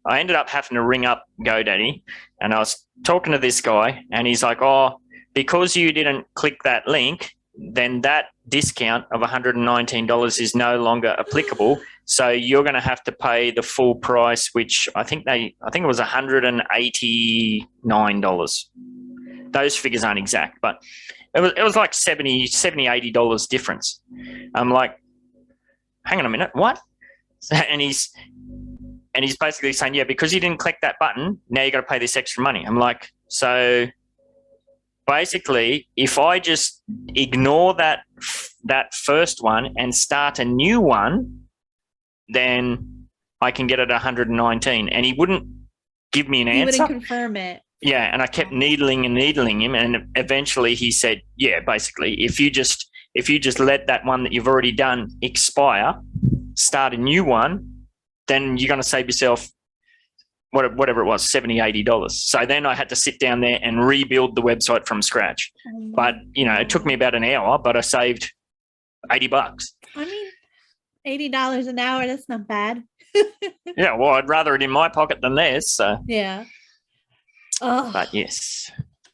I ended up having to ring up GoDaddy, and I was talking to this guy, and he's like, oh, because you didn't click that link, then that discount of $119 is no longer applicable. So you're going to have to pay the full price, which I think it was $189. Those figures aren't exact, but it was like $70, $80 difference. I'm like, hang on a minute, what? And he's basically saying, yeah, because you didn't click that button, now you got to pay this extra money. I'm like, so basically, if I just ignore that first one and start a new one, then I can get it 119. And he wouldn't give me an answer. He wouldn't confirm it. Yeah, and I kept needling him, and eventually he said, yeah, basically, if you just let that one that you've already done expire, start a new one, then you're going to save yourself whatever it was, $70, $80. So then I had to sit down there and rebuild the website from scratch. But, you know, it took me about an hour, but I saved $80. I mean, $80 an hour, that's not bad. Yeah, well, I'd rather it in my pocket than theirs. So yeah. Oh. But yes.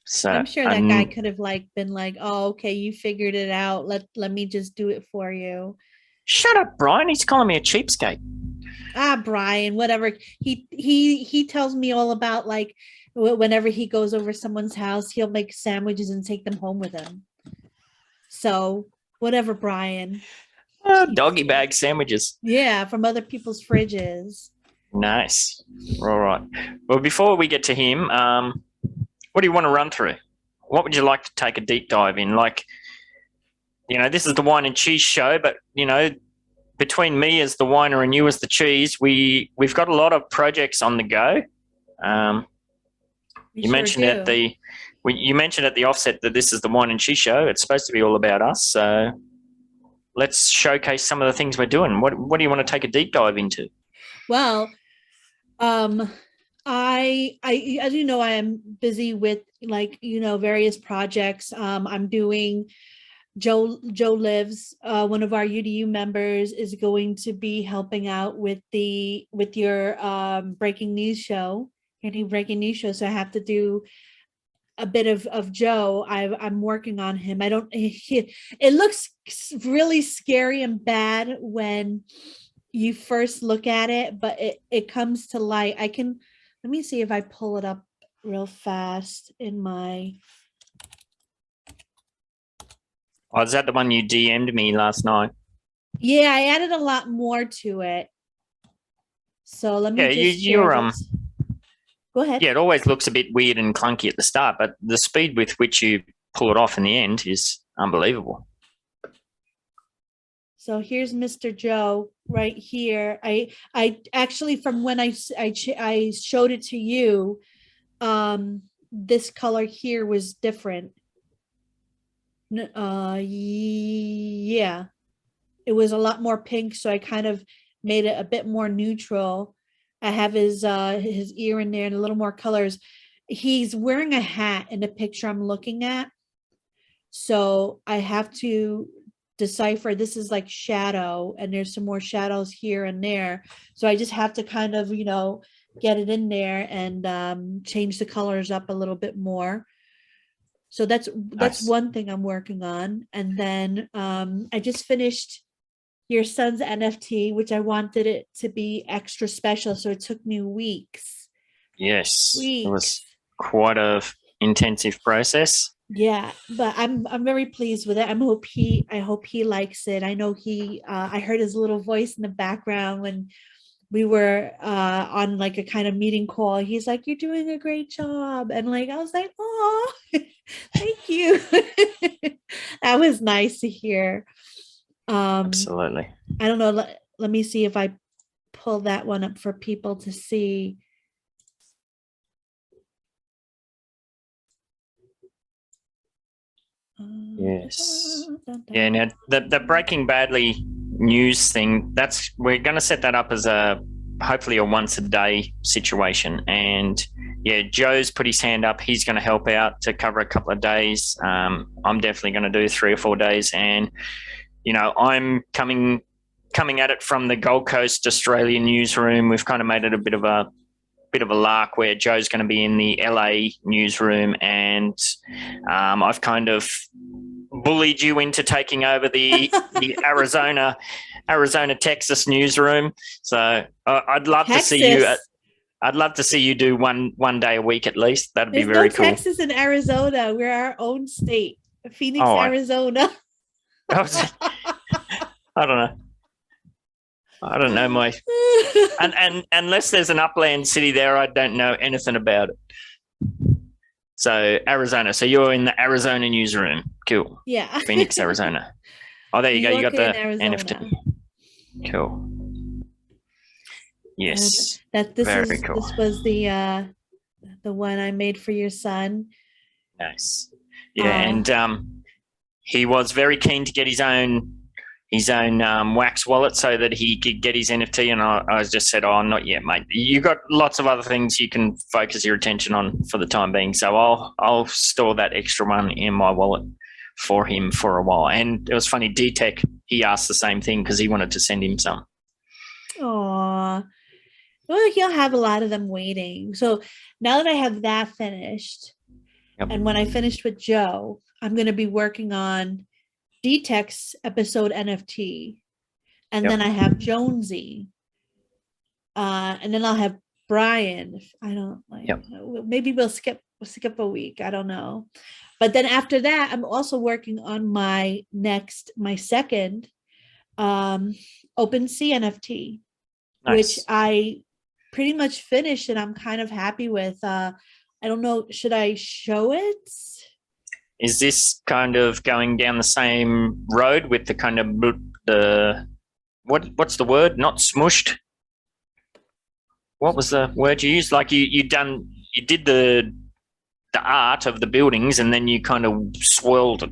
So I'm sure that guy could have been like, "Oh, okay, you figured it out. Let me just do it for you." Shut up, Brian. He's calling me a cheapskate. Brian, whatever. He tells me all about whenever he goes over someone's house, he'll make sandwiches and take them home with him. So whatever, Brian. Doggy bag sandwiches. Yeah, from other people's fridges. Nice. All right. Well, before we get to him, what do you want to run through? What would you like to take a deep dive in? This is the Whine and Cheese show, but, between me as the whiner and you as the cheese, we've got a lot of projects on the go. You mentioned at the offset that this is the Whine and Cheese show. It's supposed to be all about us. So let's showcase some of the things we're doing. What do you want to take a deep dive into? Well, I as you know, I am busy with various projects. I'm doing Joe Lives, one of our UDU members, is going to be helping out with your breaking news show, your new breaking news show. So I have to do a bit of Joe. I'm working on him. It looks really scary and bad when you first look at it, but it comes to light. Let me see if I pull it up real fast in my. Oh, is that the one you DM'd me last night? Yeah, I added a lot more to it. So let me go ahead. Yeah, it always looks a bit weird and clunky at the start, but the speed with which you pull it off in the end is unbelievable. So here's Mr. Joe right here. I actually, from when I showed it to you, this color here was different. Yeah, it was a lot more pink, so I kind of made it a bit more neutral. I have his ear in there and a little more colors. He's wearing a hat in the picture I'm looking at, so I have to decipher. This is like shadow, and there's some more shadows here and there, so I just have to kind of get it in there and change the colors up a little bit more. So that's Nice. one thing I'm working on. And then I just finished your son's NFT, which I wanted it to be extra special, so it took me weeks. Yes, it was quite a intensive process. Yeah, but I'm very pleased with it. I hope he likes it. I know I heard his little voice in the background when we were on like a kind of meeting call. He's like, "You're doing a great job," and I was like, "Oh, thank you." That was nice to hear. Absolutely. I don't know. Let me see if I pull that one up for people to see. Yes. Yeah. Now the Breaking Badly news thing. We're going to set that up as hopefully a once a day situation. And yeah, Joe's put his hand up. He's going to help out to cover a couple of days. I'm definitely going to do 3 or 4 days. And I'm coming at it from the Gold Coast Australian newsroom. We've kind of made it a bit of a lark where Joe's going to be in the LA newsroom, and I've kind of bullied you into taking over the Arizona, Texas newsroom. So I'd love to see you. I'd love to see you do one day a week at least. That'd be very cool. Texas and Arizona. We're our own state. Phoenix, Arizona. I don't know my and unless there's an upland city there, I don't know anything about it. So Arizona. So you're in the Arizona newsroom. Cool. Yeah. Phoenix, Arizona. Oh, there you go. You got the Arizona. NFT. Cool. Yes. Very cool. This was the one I made for your son. Nice. Yeah, and he was very keen to get his own wax wallet so that he could get his NFT, and I just said, "Oh, not yet, mate. You got lots of other things you can focus your attention on for the time being. So I'll store that extra one in my wallet for him for a while." And it was funny, D-Tech, he asked the same thing because he wanted to send him some. Aw. Well, he'll have a lot of them waiting. So now that I have that finished, Yep. And when I finished with Joe, I'm going to be working on D-Tech's episode NFT. And Yep. then I have Jonesy. And then I'll have Brian. I don't like, Yep. maybe we'll skip a week. I don't know. But then after that, I'm also working on my second OpenSea NFT, which I pretty much finished and I'm kind of happy with. I don't know, should I show it? Is this kind of going down the same road with the kind of what's the word? Not smushed. What was the word you used? Like you did the art of the buildings and then you kind of swirled it.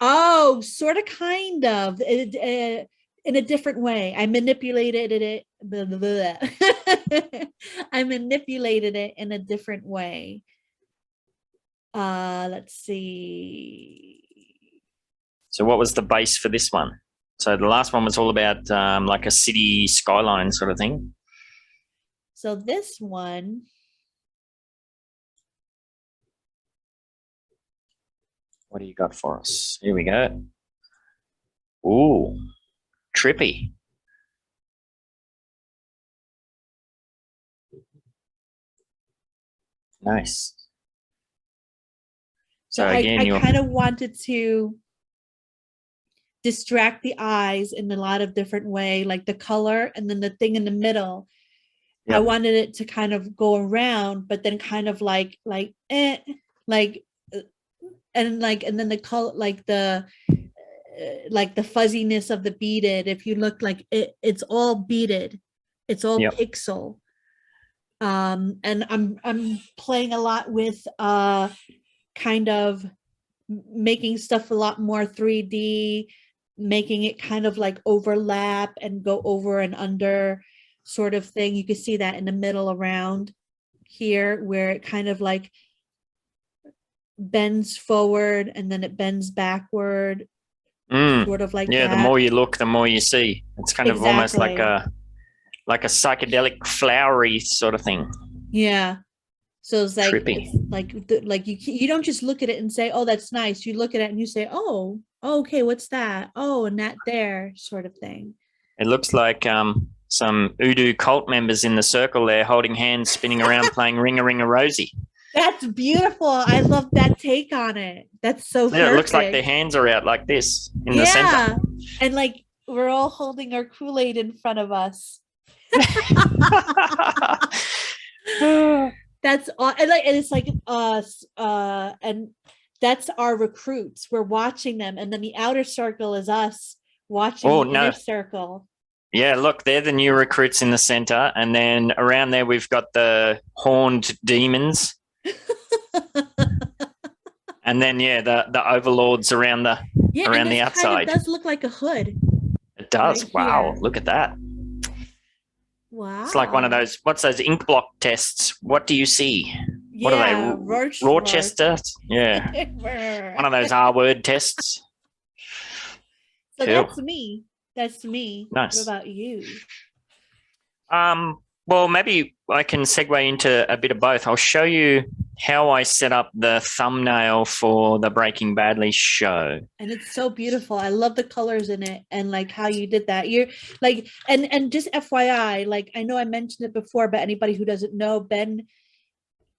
Oh, sort of, kind of, in a different way. I manipulated it. Blah, blah, blah. I manipulated it in a different way. Let's see. So what was the base for this one? So the last one was all about like a city skyline sort of thing. So this one, what do you got for us? Here we go. Ooh, trippy. Nice. So again, I kind of wanted to distract the eyes in a lot of different way, like the color and then the thing in the middle. Yep. I wanted it to kind of go around, but then kind of and then the color, like the fuzziness of the beaded. If you look, like it's all beaded, it's all pixel. And I'm playing a lot with kind of making stuff a lot more 3D, making it kind of like overlap and go over and under sort of thing. You can see that in the middle around here where it kind of like bends forward and then it bends backward, sort of like that. The more you look, the more you see. It's kind of almost like a psychedelic flowery sort of thing. Yeah. So it's like you don't just look at it and say, oh, that's nice. You look at it and you say, oh, okay, what's that? Oh, and that there sort of thing. It looks like some Udu cult members in the circle there holding hands, spinning around, playing Ring-a-Ring-a-Rosie. That's beautiful. I love that take on it. That's so perfect. It looks like their hands are out like this in the center. And like we're all holding our Kool-Aid in front of us. That's all. And it's like us, and that's our recruits. We're watching them, and then the outer circle is us watching the inner circle. Yeah, look, they're the new recruits in the center, and then around there we've got the horned demons. And then the overlords around the outside. It does look like a hood. It does. Right. Wow, here. Look at that. Wow. It's like one of those, what's those ink block tests? What do you see? Yeah, what are they? Rochester? Yeah. One of those R-word tests. So cool. That's me. Nice. What about you? Well, maybe I can segue into a bit of both. I'll show you how I set up the thumbnail for the Breaking Badly show. And it's so beautiful. I love the colors in it and like how you did that. You're like, and just FYI, like I know I mentioned it before, but anybody who doesn't know, Ben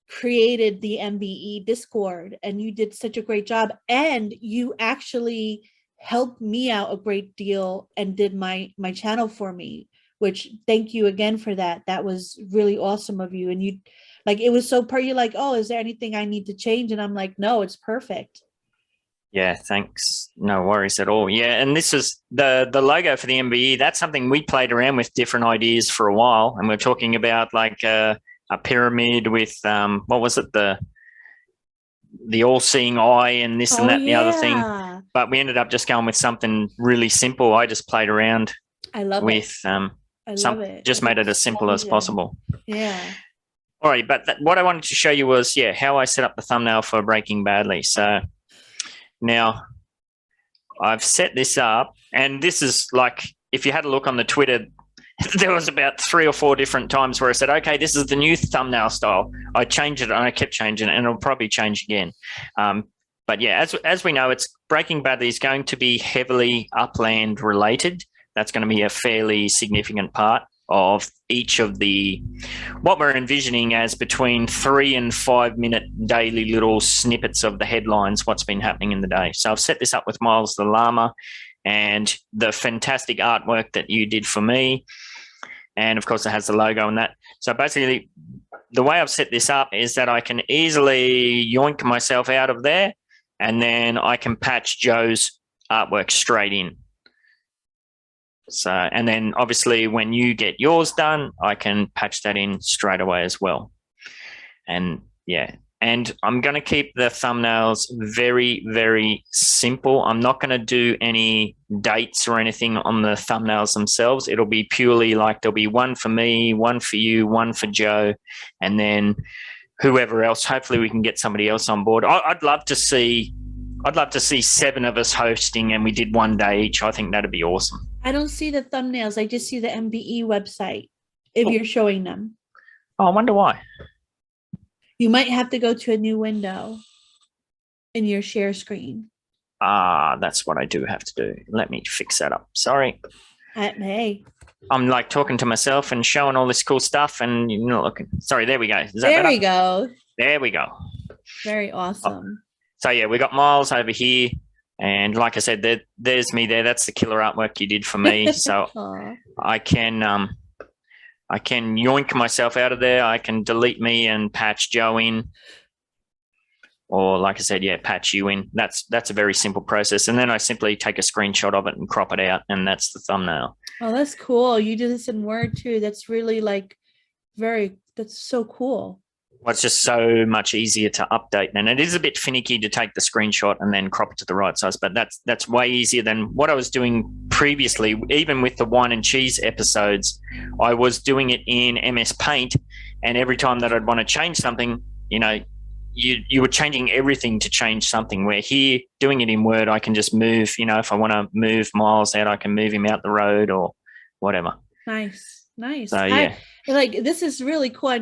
created the MBE Discord and you did such a great job. And you actually helped me out a great deal and did my channel for me, which thank you again for that. That was really awesome of you. And you like, it was so you're like, oh, is there anything I need to change? And I'm like, no, it's perfect. Yeah, thanks. No worries at all. Yeah, and this is the logo for the MBE. That's something we played around with different ideas for a while. And we're talking about like a pyramid with, what was it? The all-seeing eye and this and that and the other thing. But we ended up just going with something really simple. I just played around with just made it as simple as possible. Yeah. All right, but what I wanted to show you was, how I set up the thumbnail for Breaking Badly. So now I've set this up, and this is like, if you had a look on the Twitter, there was about 3 or 4 different times where I said, okay, this is the new thumbnail style. I changed it and I kept changing it, and it'll probably change again. But yeah, as we know, it's Breaking Bad is going to be heavily Upland related. That's going to be a fairly significant part of each of what we're envisioning as between 3 and 5 minute daily little snippets of the headlines, what's been happening in the day. So I've set this up with Miles the Llama and the fantastic artwork that you did for me. And of course it has the logo and that. So basically the way I've set this up is that I can easily yoink myself out of there, and then I can patch Joe's artwork straight in. So, and then obviously when you get yours done, I can patch that in straight away as well. And yeah, and I'm going to keep the thumbnails very, very simple. I'm not going to do any dates or anything on the thumbnails themselves. It'll be purely like there'll be one for me, one for you, one for Joe, and then whoever else. Hopefully we can get somebody else on board. I'd love to see 7 of us hosting and we did one day each. I think that'd be awesome. I don't see the thumbnails. I just see the MBE website if you're showing them. Oh, I wonder why. You might have to go to a new window in your share screen. That's what I do have to do. Let me fix that up. Sorry. Hey. I'm like talking to myself and showing all this cool stuff and you're not looking. Sorry, there we go. Is that there better? we go. There we go. Very awesome. So yeah, we got Miles over here. And like I said, there's me there. That's the killer artwork you did for me. So I can yoink myself out of there. I can delete me and patch Joe in. Or like I said, yeah, patch you in. That's a very simple process. And then I simply take a screenshot of it and crop it out, and that's the thumbnail. Oh, that's cool. You do this in Word too. That's really that's so cool. Well, it's just so much easier to update. And it is a bit finicky to take the screenshot and then crop it to the right size, but that's way easier than what I was doing previously. Even with the Whine and Cheese episodes, I was doing it in MS Paint, and every time that I'd want to change something, you were changing everything to change something, where here, doing it in Word, I can just move, if I want to move Miles out, I can move him out the road or whatever. Nice. So, yeah. This is really cool. I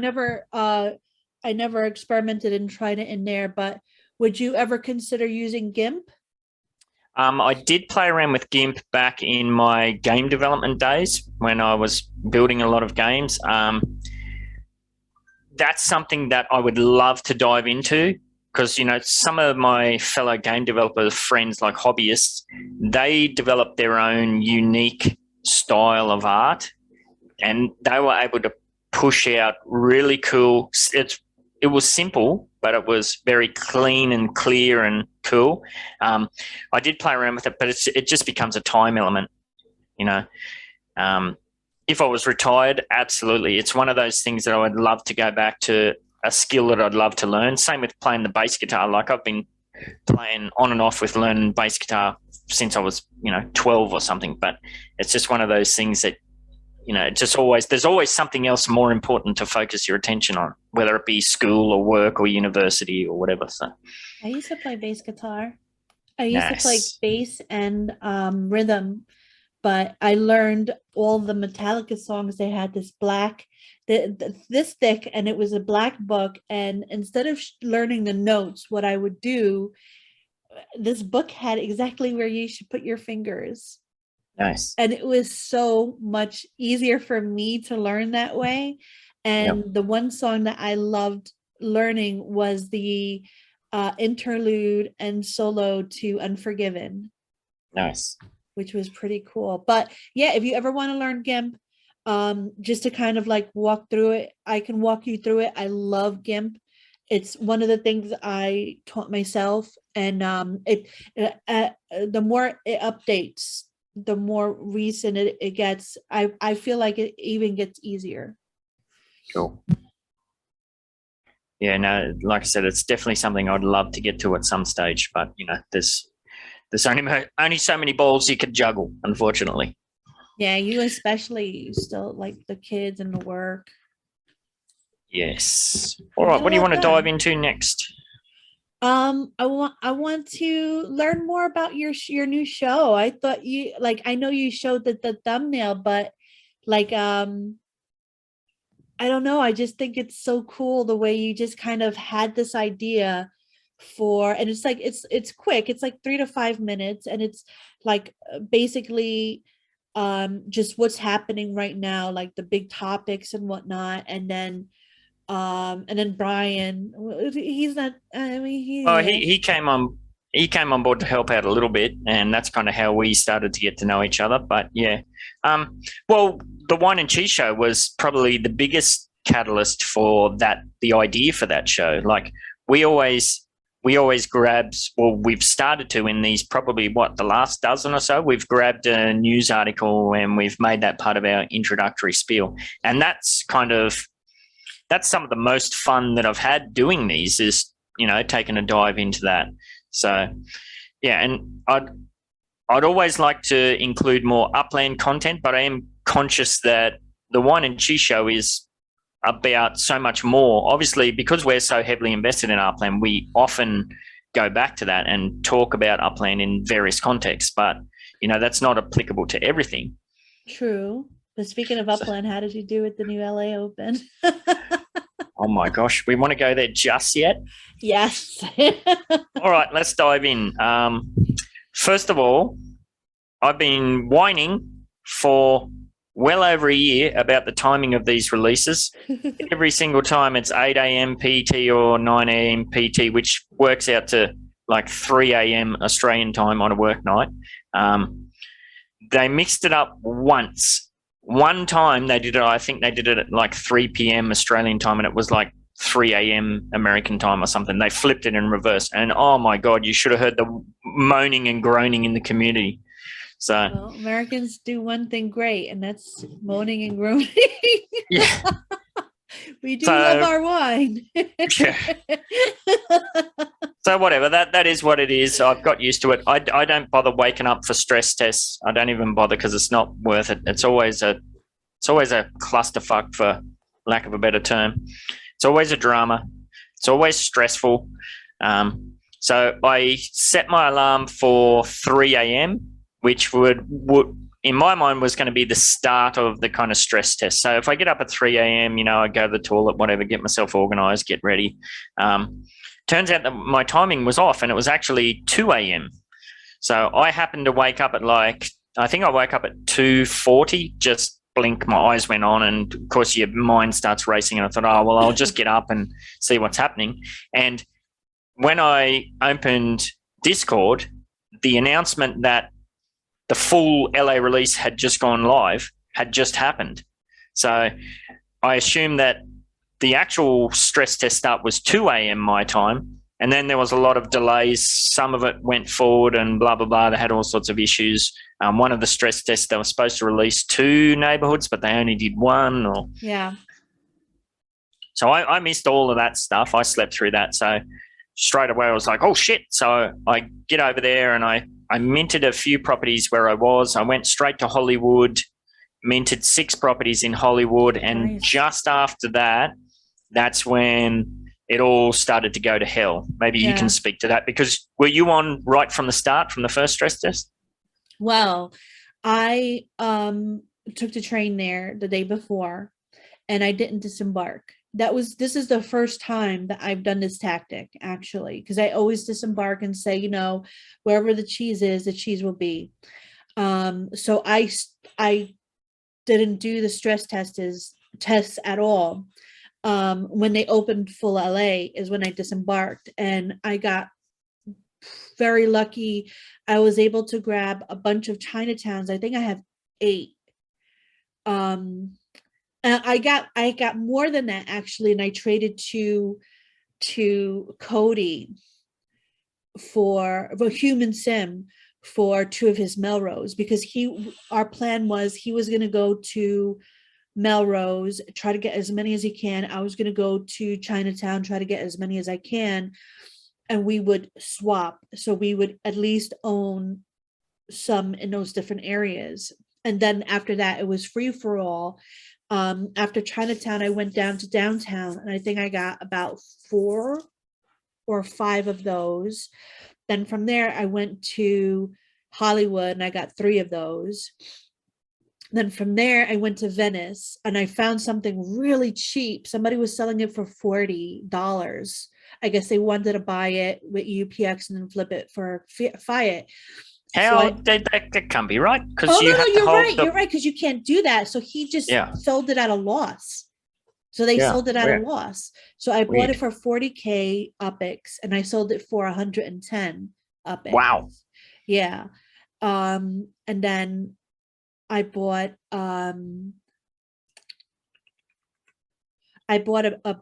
never experimented and tried it in there, but would you ever consider using GIMP? I did play around with GIMP back in my game development days when I was building a lot of games. That's something that I would love to dive into because, some of my fellow game developer friends, like hobbyists, they develop their own unique style of art, and they were able to push out really cool. It was simple, but it was very clean and clear and cool. I did play around with it, but it just becomes a time element, If I was retired, absolutely. It's one of those things that I would love to go back to, a skill that I'd love to learn. Same with playing the bass guitar. Like I've been playing on and off with learning bass guitar since I was, 12 or something. But it's just one of those things that, there's always something else more important to focus your attention on, whether it be school or work or university or whatever. So I used to play bass guitar. I used to play bass and rhythm, but I learned all the Metallica songs. They had this this thick, and it was a black book. And instead of learning the notes, what I would do, this book had exactly where you should put your fingers. Nice. And it was so much easier for me to learn that way. And the one song that I loved learning was the interlude and solo to Unforgiven. Nice. Which was pretty cool. But yeah, if you ever want to learn GIMP, just to kind of like walk through it, I can walk you through it. I love GIMP. It's one of the things I taught myself. And the more it updates, the more recent it gets. I feel like it even gets easier. Cool. Yeah, no, like I said, it's definitely something I'd love to get to at some stage, but there's only so many balls you could juggle, unfortunately. Yeah, you especially still like the kids and the work. Yes. All right, what do you want to dive into next? I want to learn more about your new show. I thought I know you showed the thumbnail, but Like, I don't know. I just think it's so cool the way you just kind of had this idea for, and it's like it's quick. It's like 3 to 5 minutes, and it's like basically just what's happening right now, like the big topics and whatnot, and then Brian, he's not. I mean, Well, he came on board to help out a little bit, and that's kind of how we started to get to know each other. But yeah, well, the Wine and Cheese show was probably the biggest catalyst for that. The idea for that show, like we always grabbed. Well, we've started to in these probably the last dozen or so. We've grabbed a news article and we've made that part of our introductory spiel, and that's some of the most fun that I've had doing these is, taking a dive into that. So, yeah, and I'd always like to include more Upland content, but I am conscious that the Wine and Cheese show is about so much more. Obviously, because we're so heavily invested in Upland, we often go back to that and talk about Upland in various contexts, but, that's not applicable to everything. True. But speaking of Upland, how did you do with the new LA Open? Oh my gosh, we want to go there just yet? Yes. All right, let's dive in. First of all, I've been whining for well over a year about the timing of these releases. Every single time it's 8 a.m. PT or 9 a.m. PT, which works out to like 3 a.m. Australian time on a work night. They mixed it up once. One time they did it, I think they did it at like 3 p.m. Australian time, and it was like 3 a.m. American time or something. They flipped it in reverse. And oh my God, you should have heard the moaning and groaning in the community. So well, Americans do one thing great, and that's moaning and groaning. yeah. We do love our wine. Yeah. So whatever, that is what it is. I've got used to it. I don't bother waking up for stress tests. I don't even bother because it's not worth it. It's always a clusterfuck, for lack of a better term. It's always a drama. It's always stressful. So I set my alarm for 3 a.m., which would in my mind was going to be the start of the kind of stress test. So if I get up at 3 a.m., I go to the toilet, whatever, get myself organized, get ready. Turns out that my timing was off and it was actually 2 a.m. So I happened to wake up at I think I woke up at 2:40, just blink, my eyes went on, and of course your mind starts racing, and I thought, oh, well, I'll just get up and see what's happening. And when I opened Discord, the announcement that the full LA release had just gone live had just happened. So I assumed that the actual stress test start was 2 a.m. my time, and then there was a lot of delays. Some of it went forward and blah, blah, blah. They had all sorts of issues. One of the stress tests, they were supposed to release 2 neighborhoods, but they only did 1. Yeah. So I missed all of that stuff. I slept through that. So straight away I was like, oh, shit. So I get over there and I minted a few properties where I was. I went straight to Hollywood, minted 6 properties in Hollywood, and nice. Just after that, that's when it all started to go to hell. Maybe you can speak to that, because were you on right from the start, from the first stress test? Well, I took the train there the day before, and I didn't disembark. This is the first time that I've done this tactic, actually, because I always disembark and say, wherever the cheese is, the cheese will be. So I didn't do the stress tests at all. When they opened full LA is when I disembarked, and I got very lucky. I was able to grab a bunch of Chinatowns. I think I have 8. And I got more than that, actually, and I traded to Cody for Human Sim for 2 of his Melrose, because our plan was he was going to go to Melrose, try to get as many as he can. I was going to go to Chinatown, try to get as many as I can, and we would swap. So we would at least own some in those different areas. And then after that, it was free for all. After Chinatown, I went down to downtown, and I think I got about 4 or 5 of those. Then from there, I went to Hollywood, and I got 3 of those. Then from there, I went to Venice and I found something really cheap. Somebody was selling it for $40. I guess they wanted to buy it with UPX and then flip it for Fiat. How that can't be right, because Oh, you no, have to you're hold right. You're right, because you can't do that. So he just sold it at a loss. So they sold it at a loss. So I bought it for 40K UPX and I sold it for 110 UPX. Wow. Yeah. And then I bought a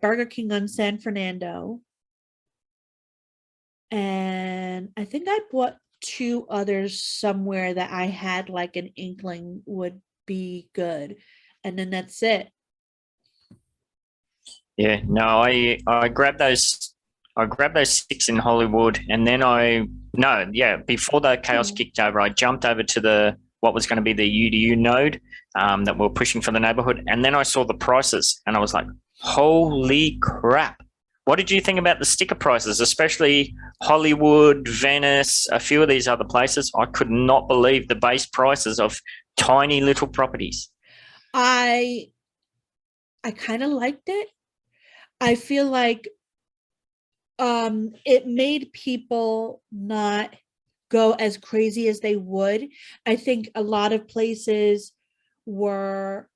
Burger King on San Fernando. And I think I bought 2 others somewhere that I had like an inkling would be good. And then that's it. Yeah, no, I grabbed those 6 in Hollywood, and then before the chaos kicked over, I jumped over to what was going to be the UDU node that we're pushing for the neighborhood, and then I saw the prices, and I was like, holy crap. What did you think about the sticker prices, especially Hollywood, Venice, a few of these other places? I could not believe the base prices of tiny little properties. I kind of liked it. I feel like it made people not go as crazy as they would. I think a lot of places were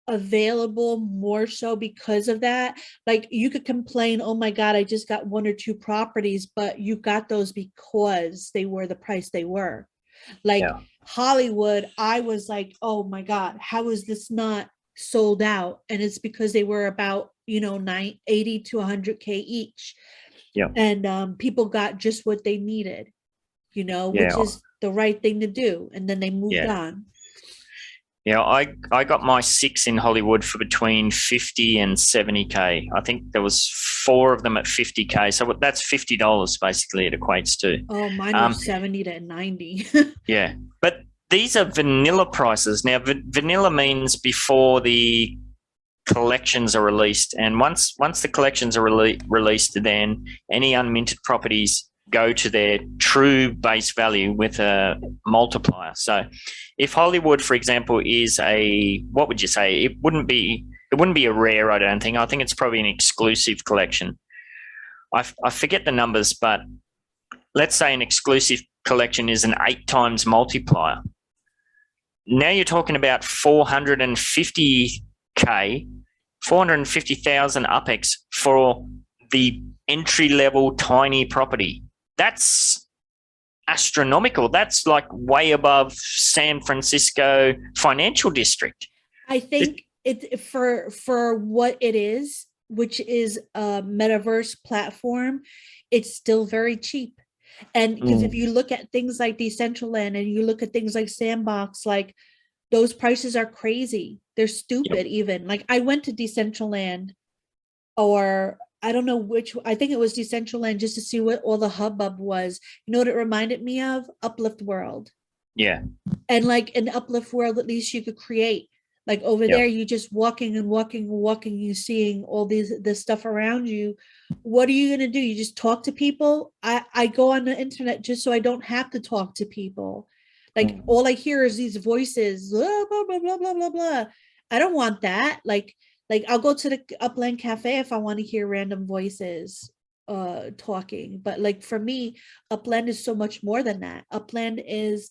available more so because of that. Like you could complain, oh my God, I just got 1 or 2 properties, but you got those because they were the price they were. Like Hollywood, I was like, oh my God, how is this not sold out? And it's because they were about 80 to 100K each. And people got just what they needed, which is the right thing to do. And then they moved on. Yeah, I got my 6 in Hollywood for between 50 and 70K. I think there was 4 of them at 50K. So that's $50 basically it equates to. Oh, mine was 70 to 90. Yeah, but these are vanilla prices. Now, vanilla means before the collections are released. And once the collections are released, then any unminted properties go to their true base value with a multiplier. So if Hollywood, for example, is what would you say? It wouldn't be a rare, I don't think. I think it's probably an exclusive collection. I forget the numbers, but let's say an exclusive collection is an 8 times multiplier. Now you're talking about 450K, 450,000 UPX for the entry-level tiny property. That's astronomical. That's like way above San Francisco financial district. I think it for what it is, which is a metaverse platform, it's still very cheap. And because if you look at things like Decentraland and you look at things like Sandbox, like those prices are crazy. They're stupid even. Like I went to Decentraland, or I don't know which, I think it was Decentraland, just to see what all the hubbub was. You know what it reminded me of? Uplift World. Yeah. And like in Uplift World, at least you could create. Like over there, you just walking and walking and walking, you seeing all this stuff around you. What are you going to do? You just talk to people? I go on the internet just so I don't have to talk to people. Like all I hear is these voices, blah, blah, blah, blah, blah, blah, blah. I don't want that. Like I'll go to the Upland Cafe if I want to hear random voices talking. But like for me, Upland is so much more than that. Upland is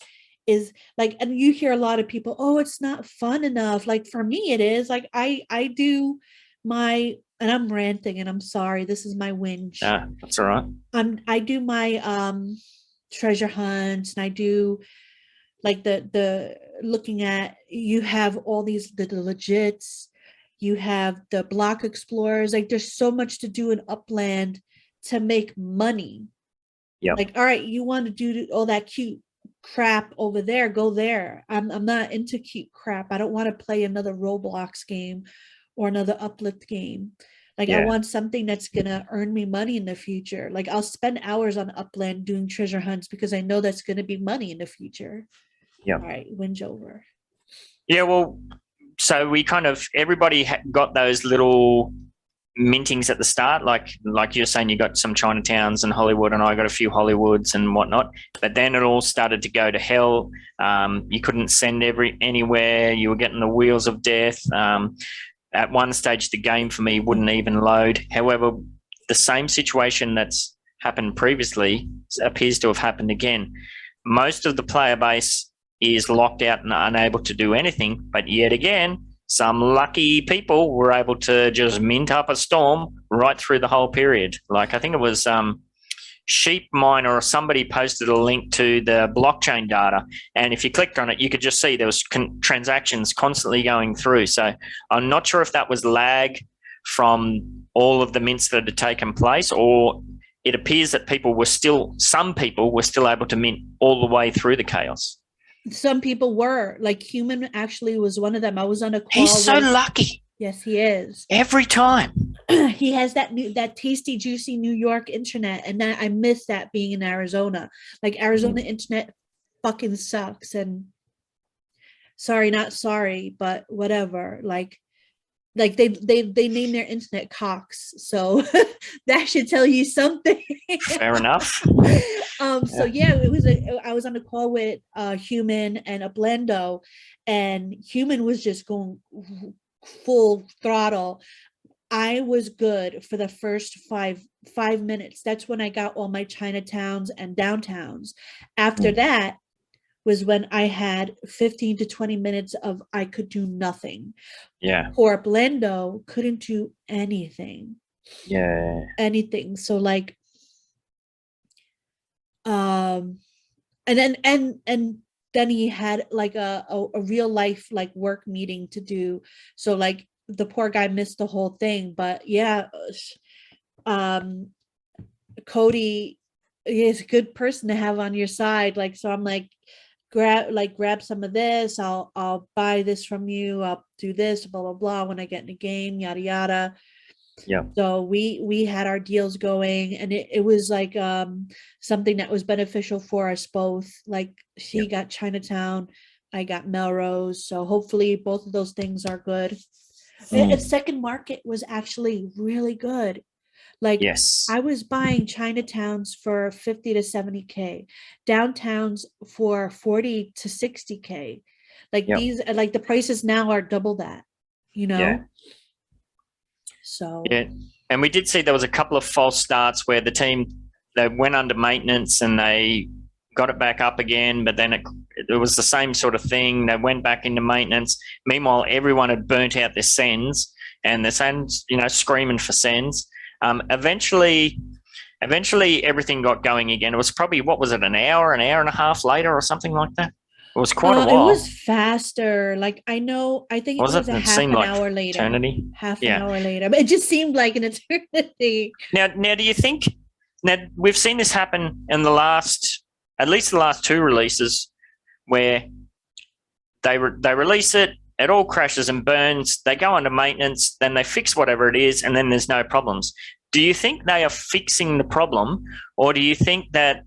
like, and you hear a lot of people, oh, it's not fun enough. Like for me, it is. Like I do my, and I'm ranting and I'm sorry, this is my whinge. That's all right. I do my treasure hunts, and I do like the looking at, you have all these the legits, you have the block explorers. Like there's so much to do in Upland to make money. Yeah. Like, all right, you want to do all that cute crap over there, go there. I'm not into cute crap. I don't want to play another Roblox game or another Uplift game. Like I want something that's gonna earn me money in the future. Like I'll spend hours on Upland doing treasure hunts because I know that's gonna be money in the future. Yeah. All right, whinge over. Yeah, well, so we kind of, everybody got those little mintings at the start, like you're saying, you got some Chinatowns and Hollywood, and I got a few Hollywoods and whatnot. But then it all started to go to hell. You couldn't send anywhere. You were getting the wheels of death. At one stage, the game for me wouldn't even load. However, the same situation that's happened previously appears to have happened again. Most of the player base is locked out and unable to do anything, but yet again, some lucky people were able to just mint up a storm right through the whole period. Like, I think it was Sheep Miner or somebody posted a link to the blockchain data, and if you clicked on it, you could just see there was transactions constantly going through. So I'm not sure if that was lag from all of the mints that had taken place, or it appears that some people were still able to mint all the way through the chaos. Some people were, like Human actually was one of them. I was on a call. He's so lucky. Yes, he is. Every time. He has that tasty, juicy New York internet, and I miss that being in Arizona. Like, Arizona internet fucking sucks, and sorry, not sorry, but whatever. Like they name their internet Cox, so that should tell you something. Fair enough. So yeah, I was on a call with Human and Uplando, and Human was just going full throttle. I was good for the first five minutes. That's when I got all my Chinatowns and downtowns. After that was when I had 15 to 20 minutes of I could do nothing. Yeah. Poor Blendo couldn't do anything. Yeah. Anything. So like, and then he had like a real life like work meeting to do. So like the poor guy missed the whole thing. But yeah, Cody is a good person to have on your side. Like, so I'm like, grab some of this. I'll buy this from you. I'll do this, blah, blah, blah, when I get in the game, yada, yada. Yeah. So we had our deals going, and it was like something that was beneficial for us both. Like, she got Chinatown, I got Melrose. So hopefully both of those things are good. And Second Market was actually really good. Like, yes, I was buying Chinatowns for 50 to 70K, downtowns for 40 to 60K. Like these, like the prices now are double that, you know? Yeah. So yeah, and we did see there was a couple of false starts where the team, they went under maintenance and they got it back up again, but then it was the same sort of thing. They went back into maintenance. Meanwhile, everyone had burnt out their sends, and the sends, screaming for sends. Eventually everything got going again. It was probably, what was it, an hour and a half later or something like that? It was quite a while. It was faster. Like, I think it was a half an hour later. Eternity? Half an hour later. But it just seemed like an eternity. Now, do you think, now we've seen this happen in at least the last two releases, where they release it, it all crashes and burns, they go under maintenance, then they fix whatever it is, and then there's no problems. Do you think they are fixing the problem, or do you think that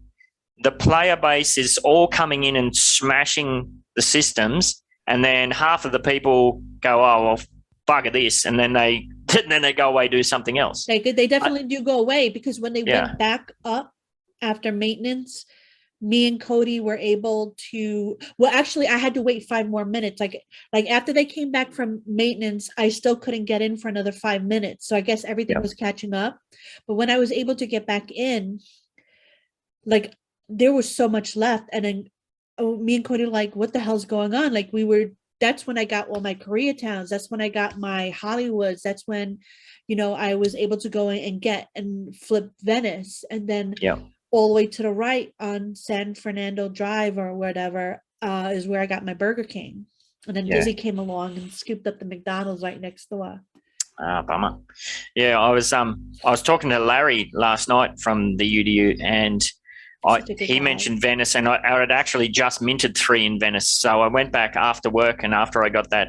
the player base is all coming in and smashing the systems, and then half of the people go, oh, well, bugger this, and then they go away, do something else? They definitely do go away, because when they went back up after maintenance, me and Cody were able to, well, actually I had to wait 5 more minutes. Like after they came back from maintenance, I still couldn't get in for another 5 minutes. So I guess everything was catching up. But when I was able to get back in, like, there was so much left. And then me and Cody were like, what the hell's going on? Like, that's when I got all my Koreatowns. That's when I got my Hollywoods. That's when, I was able to go in and get and flip Venice. And then all the way to the right on San Fernando Drive or whatever is where I got my Burger King. And then Dizzy came along and scooped up the McDonald's right next door. Bummer. Yeah, I was talking to Larry last night from the UDU, and he mentioned Venice, and I had actually just minted 3 in Venice. So I went back after work, and after I got that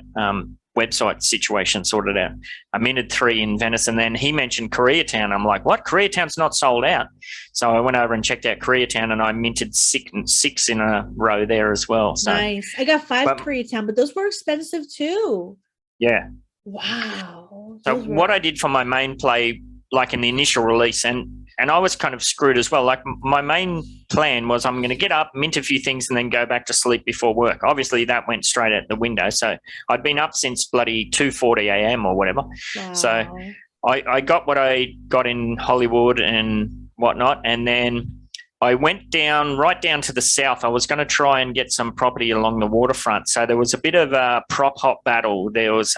website situation sorted out, I minted 3 in Venice, and then he mentioned Koreatown. I'm like, what? Koreatown's not sold out. So I went over and checked out Koreatown, and I minted 6 in a row there as well. So nice. I got 5 Koreatown, but those were expensive too. Yeah. Wow. So what I did for my main play, like in the initial release, and I was kind of screwed as well. Like my main plan was I'm going to get up, mint a few things, and then go back to sleep before work. Obviously, that went straight out the window. So I'd been up since bloody 2:40 a.m. or whatever. Wow. So I got what I got in Hollywood and whatnot, and then I went right down to the south. I was going to try and get some property along the waterfront. So there was a bit of a prop hop battle. There was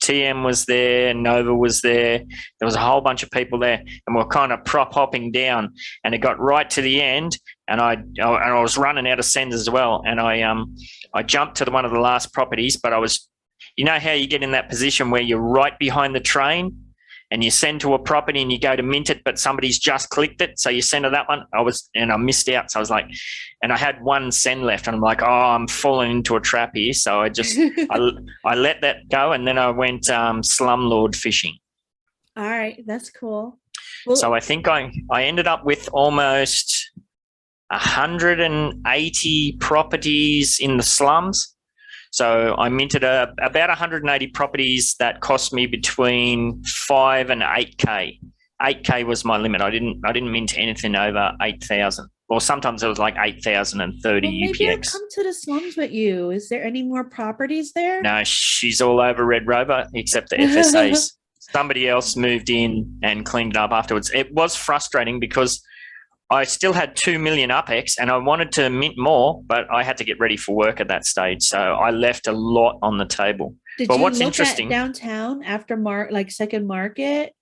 TM was there, Nova was there. There was a whole bunch of people there, and we're kind of prop hopping down. And it got right to the end, and I was running out of sends as well. And I jumped to one of the last properties, but I was, you know how you get in that position where you're right behind the train, and you send to a property and you go to mint it, but somebody's just clicked it, so you send to that one. I missed out, so I was like, and I had one send left, and I'm like, oh, I'm falling into a trap here. So I just I let that go, and then I went slumlord fishing. All right, that's cool. Well, So I think I ended up with almost 180 properties in the slums. So I minted about 180 properties that cost me between 5 and 8K. 8K was my limit. I didn't mint anything over 8,000. Or sometimes it was like 8,030 maybe I'll UPX. come to the slums with you. Is there any more properties there? No, she's all over Red Rover except the FSAs. Somebody else moved in and cleaned it up afterwards. It was frustrating because I still had 2 million UPX and I wanted to mint more, but I had to get ready for work at that stage. So I left a lot on the table. Did But you what's look interesting- at downtown after Second Market?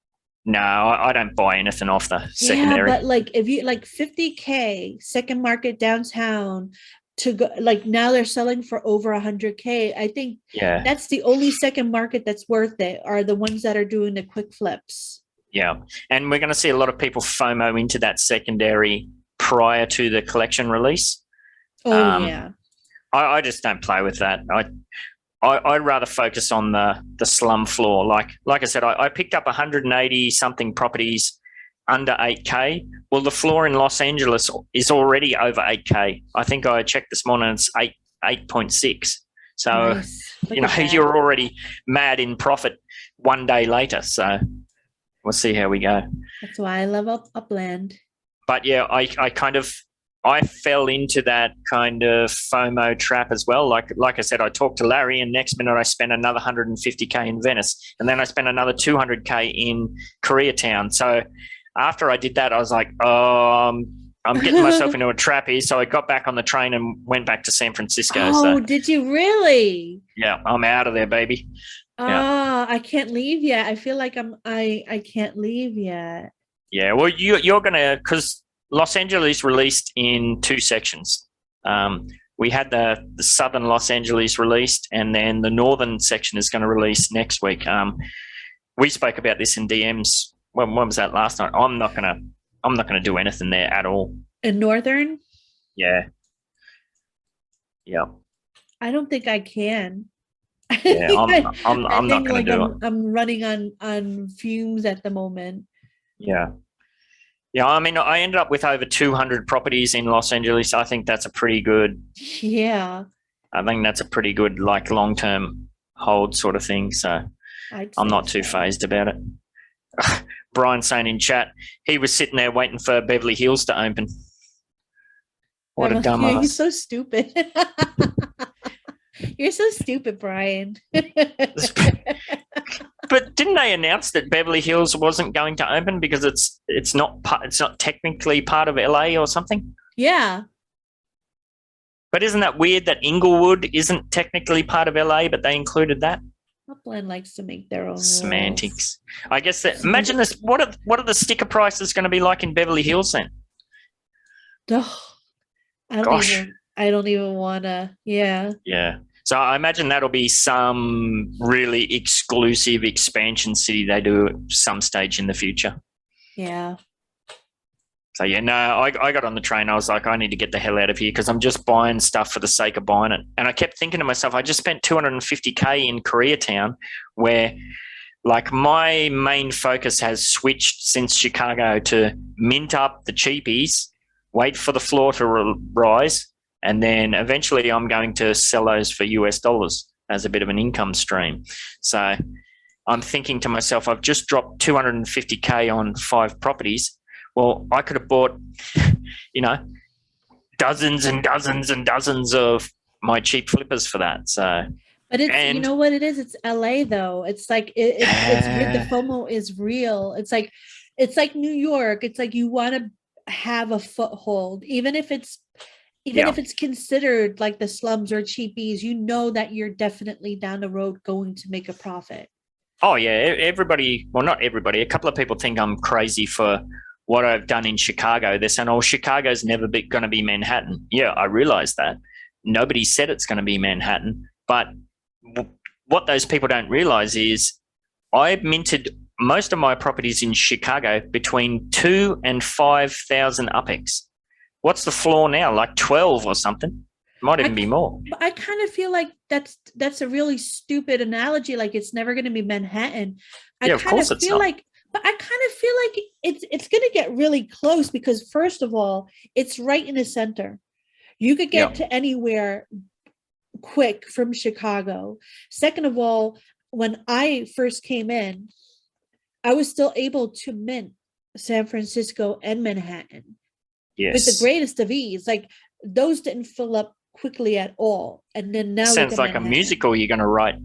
No, I don't buy anything off the secondary. Yeah, but like if you like 50K Second Market downtown to go, like now they're selling for over 100K. I think Yeah, that's the only Second Market that's worth it, are the ones that are doing the quick flips. yeah. And we're going to see a lot of people FOMO into that secondary prior to the collection release. Oh yeah. I just don't play with that. I'd rather focus on the slum floor. Like I said, I picked up 180 something properties under 8K. Well, the floor in Los Angeles is already over 8K. I think I checked this morning, it's 8.6. So, Nice. Look at that. you're already mad in profit one day later. So we'll see how we go. That's why I love Upland. But yeah, I fell into that kind of FOMO trap as well. Like I said, I talked to Larry, and next minute I spent another 150K in Venice, and then I spent another 200K in Koreatown. So after I did that, I was like, oh, I'm getting myself into a trap here. So I got back on the train and went back to San Francisco. Oh, So did you really? yeah, I'm out of there, baby. Oh, I can't leave yet. I feel like I can't leave yet. Yeah, well, you're gonna, because Los Angeles released in 2 sections. We had the southern Los Angeles released, and then the northern section is going to release next week. We spoke about this in DMs. When was that last night? I'm not gonna do anything there at all. In Northern? Yeah. I don't think I can. Yeah, I'm I not think gonna do it. I'm running on fumes at the moment. Yeah. Yeah, I mean, I ended up with over 200 properties in Los Angeles. I think that's a pretty good. Yeah. I think that's a pretty good, like, long-term hold sort of thing. So I'm not too phased about it. Brian saying in chat, he was sitting there waiting for Beverly Hills to open. What a dumbass. You're so stupid. You're so stupid, Brian. But didn't they announce that Beverly Hills wasn't going to open because it's not technically part of LA or something? Yeah. But isn't that weird that Inglewood isn't technically part of LA, but they included that? Upland likes to make their own Semantics. I guess that. Imagine this. What are the sticker prices going to be like in Beverly Hills then? rules. I don't even wanna. Yeah. Yeah. So I imagine that'll be some really exclusive expansion city they do at some stage in the future. Yeah. So yeah, no, I got on the train. I was like, I need to get the hell out of here because I'm just buying stuff for the sake of buying it. And I kept thinking to myself, I just spent 250K in Koreatown, where like my main focus has switched since Chicago to mint up the cheapies, wait for the floor to rise, and then eventually I'm going to sell those for US dollars as a bit of an income stream. So I'm thinking to myself, I've just dropped 250K on 5 properties. Well, I could have bought, dozens and dozens and dozens of my cheap flippers for that. So, but it's you know what it is. It's LA though. It's like it's the FOMO is real. It's like New York. It's like you want to have a foothold, even if it's considered like the slums or cheapies. You know that you're definitely down the road going to make a profit. Oh yeah, everybody. Well, not everybody. A couple of people think I'm crazy for what I've done in Chicago. They're saying, "Oh, Chicago's never going to be Manhattan." Yeah, I realize that. Nobody said it's going to be Manhattan, but what those people don't realize is I minted most of my properties in Chicago between 2,000 and 5,000 UPEX. What's the floor now? Like 12 or something? Might even be more. I kind of feel like that's a really stupid analogy. Like it's never going to be Manhattan. I kind of feel like it's going to get really close because first of all, it's right in the center. You could get to anywhere quick from Chicago. Second of all, when I first came in, I was still able to mint San Francisco and Manhattan with the greatest of ease. Like those didn't fill up quickly at all. And then now sounds like Manhattan. A musical you're going to write.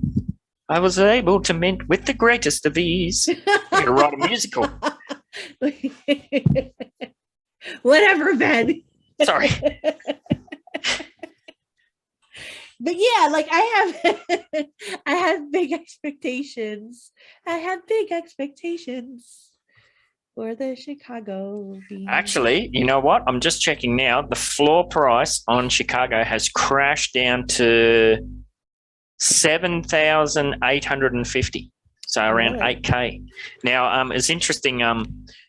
I was able to mint with the greatest of ease. You're going to write a musical. Whatever, Ben. Sorry. But yeah, like I have big expectations. I have big expectations for the Chicago Beans. Actually, you know what? I'm just checking now. The floor price on Chicago has crashed down to 7,850. So around 8K. Now, it's interesting.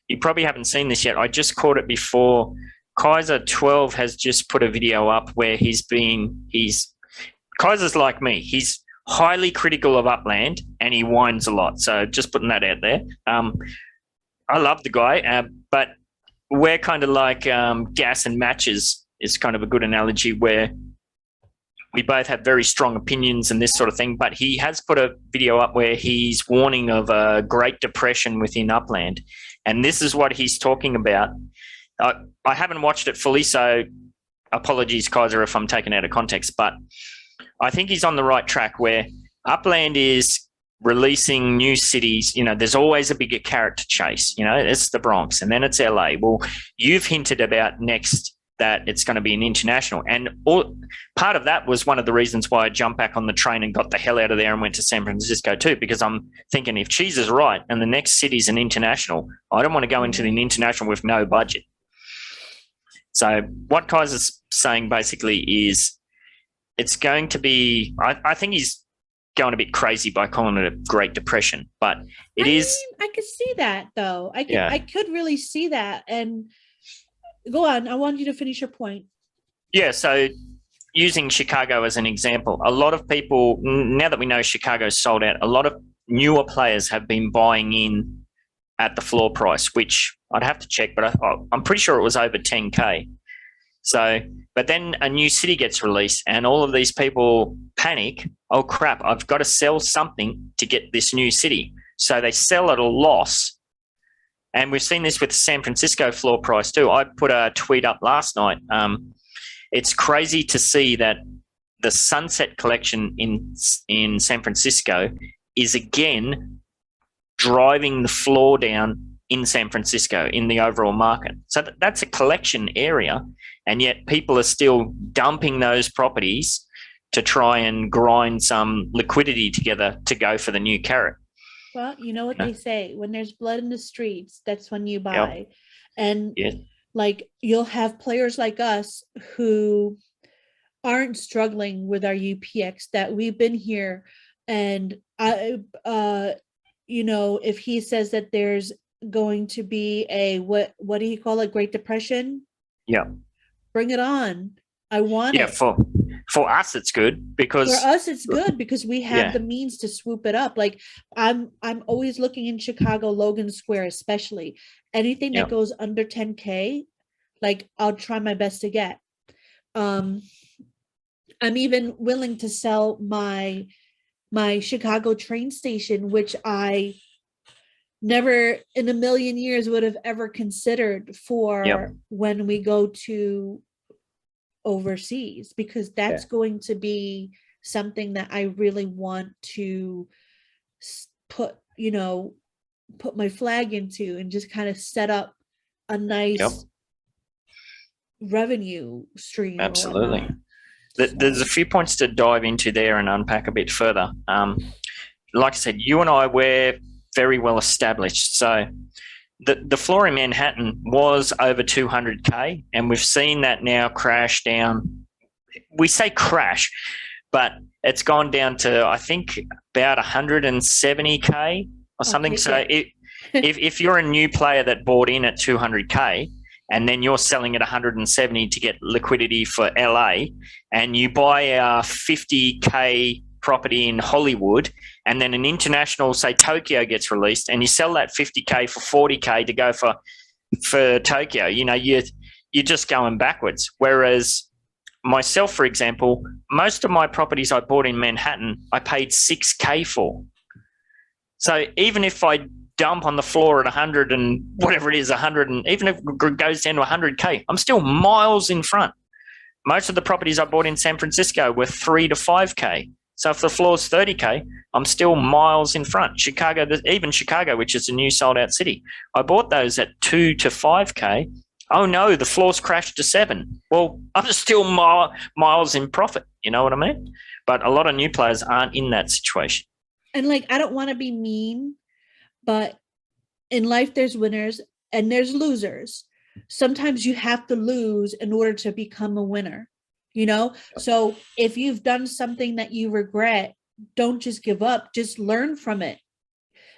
You probably haven't seen this yet. I just caught it before. Kaiser 12 has just put a video up where Kaiser's like me. He's highly critical of Upland and he whines a lot. So just putting that out there. I love the guy, but we're kind of like gas and matches is kind of a good analogy where we both have very strong opinions and this sort of thing. But he has put a video up where he's warning of a Great Depression within Upland. And this is what he's talking about. I haven't watched it fully, so apologies, Kaiser, if I'm taken out of context. But I think he's on the right track where Upland is releasing new cities. There's always a bigger carrot to chase. It's the Bronx and then it's LA. Well, you've hinted about next that it's going to be an international. And part of that was one of the reasons why I jumped back on the train and got the hell out of there and went to San Francisco too, because I'm thinking if Cheese is right and the next city's an international, I don't want to go into an international with no budget. So what Kaiser's saying basically is it's going to be, I think he's going a bit crazy by calling it a Great Depression, but I could see that though. I could really see that. And go on. I want you to finish your point. Yeah. So using Chicago as an example, a lot of people, now that we know Chicago's sold out, a lot of newer players have been buying in at the floor price, which I'd have to check, but I'm pretty sure it was over 10K. So, but then a new city gets released and all of these people panic. Oh crap, I've got to sell something to get this new city. So they sell at a loss. And we've seen this with the San Francisco floor price too. I put a tweet up last night. It's crazy to see that the Sunset Collection in San Francisco is again driving the floor down in San Francisco in the overall market. So that's a collection area, and yet people are still dumping those properties to try and grind some liquidity together to go for the new carrot. Well, you know what they say, when there's blood in the streets, that's when you buy. Yep. And like you'll have players like us who aren't struggling with our UPX, that we've been here. And if he says that there's going to be a what do you call it, Great Depression? Yeah. Bring it on. I want it. For us it's good because we have the means to swoop it up. Like I'm always looking in Chicago, Logan Square especially. Anything that goes under 10K, like I'll try my best to get. I'm even willing to sell my my Chicago train station, which I never in a million years would have ever considered for when we go to overseas, because that's going to be something that I really want to put my flag into and just kind of set up a nice revenue stream. Absolutely. There's a few points to dive into there and unpack a bit further. Like I said, you and I were very well established. So the floor in Manhattan was over 200K, and we've seen that now crash down. We say crash, but it's gone down to, I think, about 170K or something. So if you're a new player that bought in at 200K, and then you're selling at 170 to get liquidity for LA, and you buy a 50K property in Hollywood, and then an international, say Tokyo, gets released, and you sell that 50K for 40K to go for Tokyo, you're just going backwards. Whereas myself, for example, most of my properties I bought in Manhattan, I paid 6K for. So even if I dump on the floor at 100 and whatever it is, 100, and even if it goes down to 100K, I'm still miles in front. Most of the properties I bought in San Francisco were 3 to 5K. So if the floor's 30K, I'm still miles in front. Chicago, which is a new sold out city, I bought those at 2 to 5K. Oh no, the floor's crashed to 7. Well, I'm still miles in profit. You know what I mean? But a lot of new players aren't in that situation. And I don't want to be mean, but in life, there's winners and there's losers. Sometimes you have to lose in order to become a winner, So if you've done something that you regret, don't just give up, just learn from it.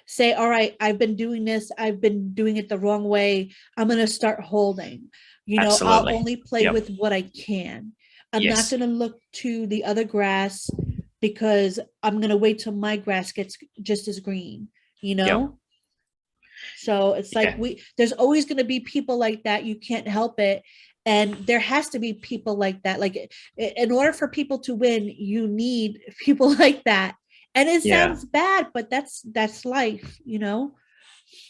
Say, all right, I've been doing this. I've been doing it the wrong way. I'm going to start holding, Absolutely. I'll only play with what I can. I'm not going to look to the other grass, because I'm going to wait till my grass gets just as green. So it's there's always going to be people like that. You can't help it. And there has to be people like that. In order for people to win, you need people like that. And it sounds bad, but that's life,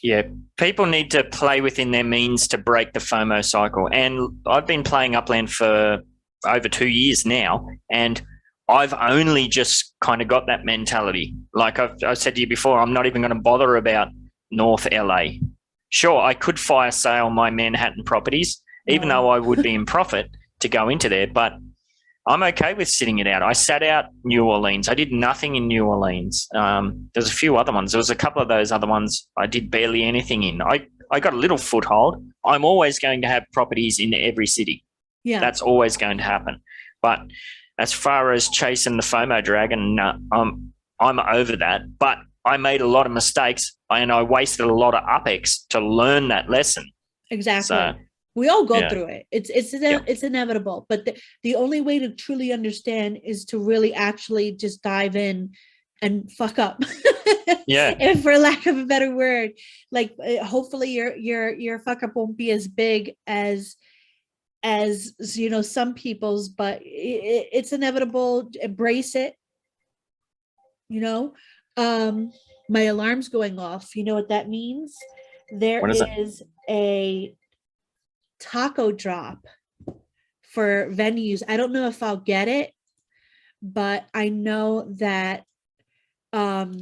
Yeah, people need to play within their means to break the FOMO cycle. And I've been playing Upland for over 2 years now, and I've only just kind of got that mentality. Like I've said to you before, I'm not even going to bother about North LA. Sure, I could fire sale my Manhattan properties, even though I would be in profit to go into there, but I'm okay with sitting it out. I sat out New Orleans. I did nothing in New Orleans. There's a few other ones. There was a couple of those other ones I did barely anything in. I got a little foothold. I'm always going to have properties in every city. Yeah, that's always going to happen. But as far as chasing the FOMO dragon, no, I'm over that. But I made a lot of mistakes, and I wasted a lot of UPEX to learn that lesson. Exactly. So, we all go through it. It's inevitable. But the only way to truly understand is to really actually just dive in and fuck up. And for lack of a better word, hopefully your fuck up won't be as big as some people's, but it's inevitable. Embrace it. My alarm's going off. You know what that means? There is a taco drop for venues. I don't know if I'll get it, but I know that well,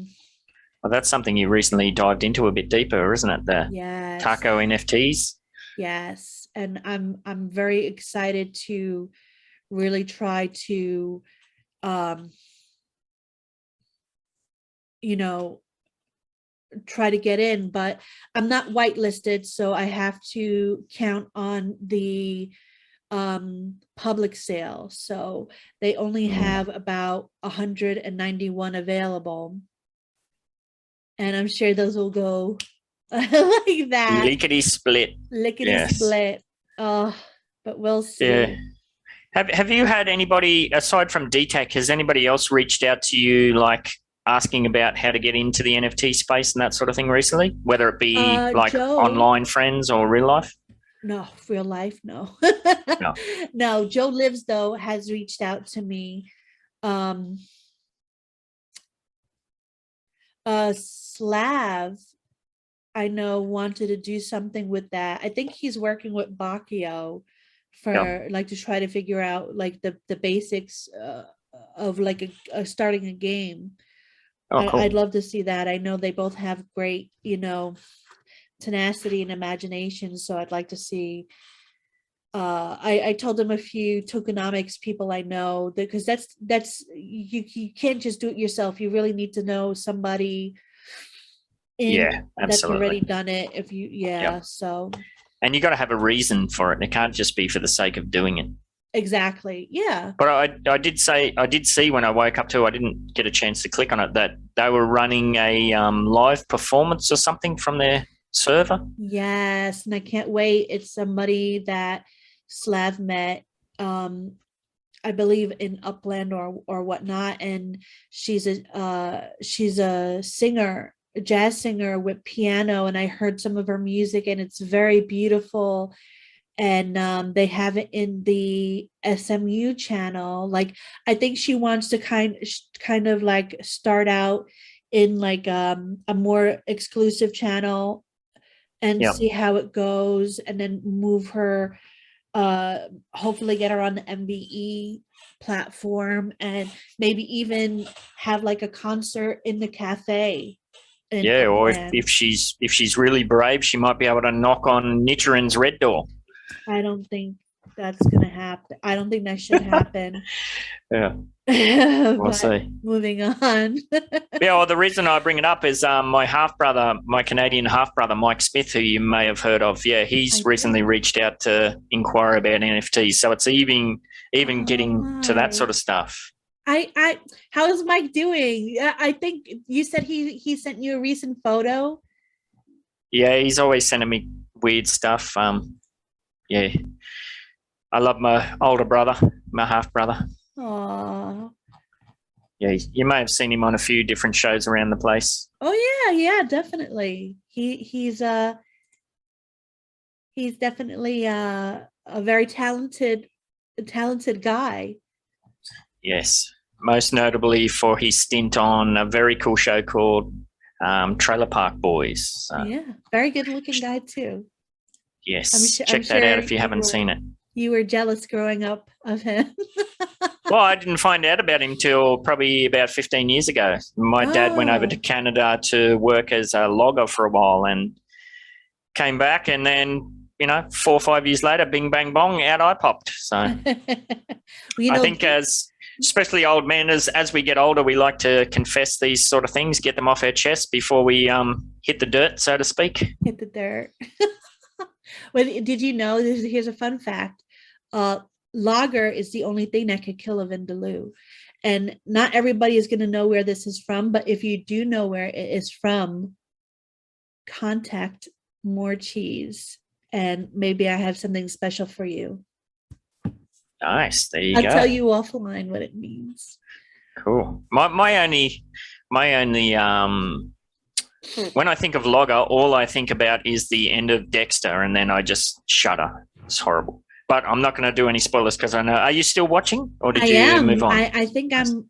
that's something you recently dived into a bit deeper, isn't it? The taco NFTs. Yes. And I'm very excited to really try to try to get in, but I'm not whitelisted, so I have to count on the public sale. So they only have about 191 available, and I'm sure those will go like that. Lickety split. Split. Oh, but we'll see. Yeah. Have you had anybody aside from DTAC? Has anybody else reached out to you, asking about how to get into the NFT space and that sort of thing recently, whether it be Joe, online friends or real life? No, real life, no. No, Joe Lives, though, has reached out to me. Slav, I know, wanted to do something with that. I think he's working with Bakio for like to try to figure out like the basics of like starting a game. Oh, cool. I'd love to see that. I know they both have great, tenacity and imagination. So I'd like to see. I told them a few tokenomics people I know, because that's you can't just do it yourself. You really need to know somebody that's already done it. If you so. And you got to have a reason for it. It can't just be for the sake of doing it. Exactly. Yeah. But I did see when I woke up too, I didn't get a chance to click on it, that they were running a live performance or something from their server. Yes, and I can't wait. It's somebody that Slav met, I believe in Upland or whatnot, and she's a singer, a jazz singer with piano, and I heard some of her music, and it's very beautiful. And they have it in the SMU channel. Like, I think she wants to kind of like start out in like a more exclusive channel and see how it goes, and then move her, hopefully get her on the MVE platform, and maybe even have like a concert in the cafe. Or if she's really brave, she might be able to knock on Nichiren's red door. I don't think that's gonna happen. I don't think that should happen. We'll see. Moving on. Well, the reason I bring it up is my half-brother, my Canadian half-brother, Mike Smith, who you may have heard of. Yeah, he's recently reached out to inquire about NFTs. So it's even getting to that sort of stuff. How is Mike doing? I think you said he sent you a recent photo. Yeah, he's always sending me weird stuff. Yeah, I love my older brother, my half brother. Aww. Yeah, you may have seen him on a few different shows around the place. Oh yeah, definitely. He's definitely a very talented guy. Yes, most notably for his stint on a very cool show called Trailer Park Boys. So. Yeah, very good looking guy too. Yes, check that out if you haven't seen it. You were jealous growing up of him. Well, I didn't find out about him till probably about 15 years ago. My dad went over to Canada to work as a logger for a while and came back, and then, 4 or 5 years later, bing, bang, bong, out I popped. So I think especially old men, as we get older, we like to confess these sort of things, get them off our chest before we hit the dirt, so to speak. Hit the dirt. Well, did you know, here's a fun fact. Lager is the only thing that could kill a Vindaloo. And not everybody is going to know where this is from, but if you do know where it is from, contact Morecheeese, and maybe I have something special for you. Nice. There you I'll go. tell you offline what it means. Cool. My only when I think of Logger, all I think about is the end of Dexter, and then I just shudder. It's horrible. But I'm not going to do any spoilers because I know. Are you still watching, or did you move on? I think I'm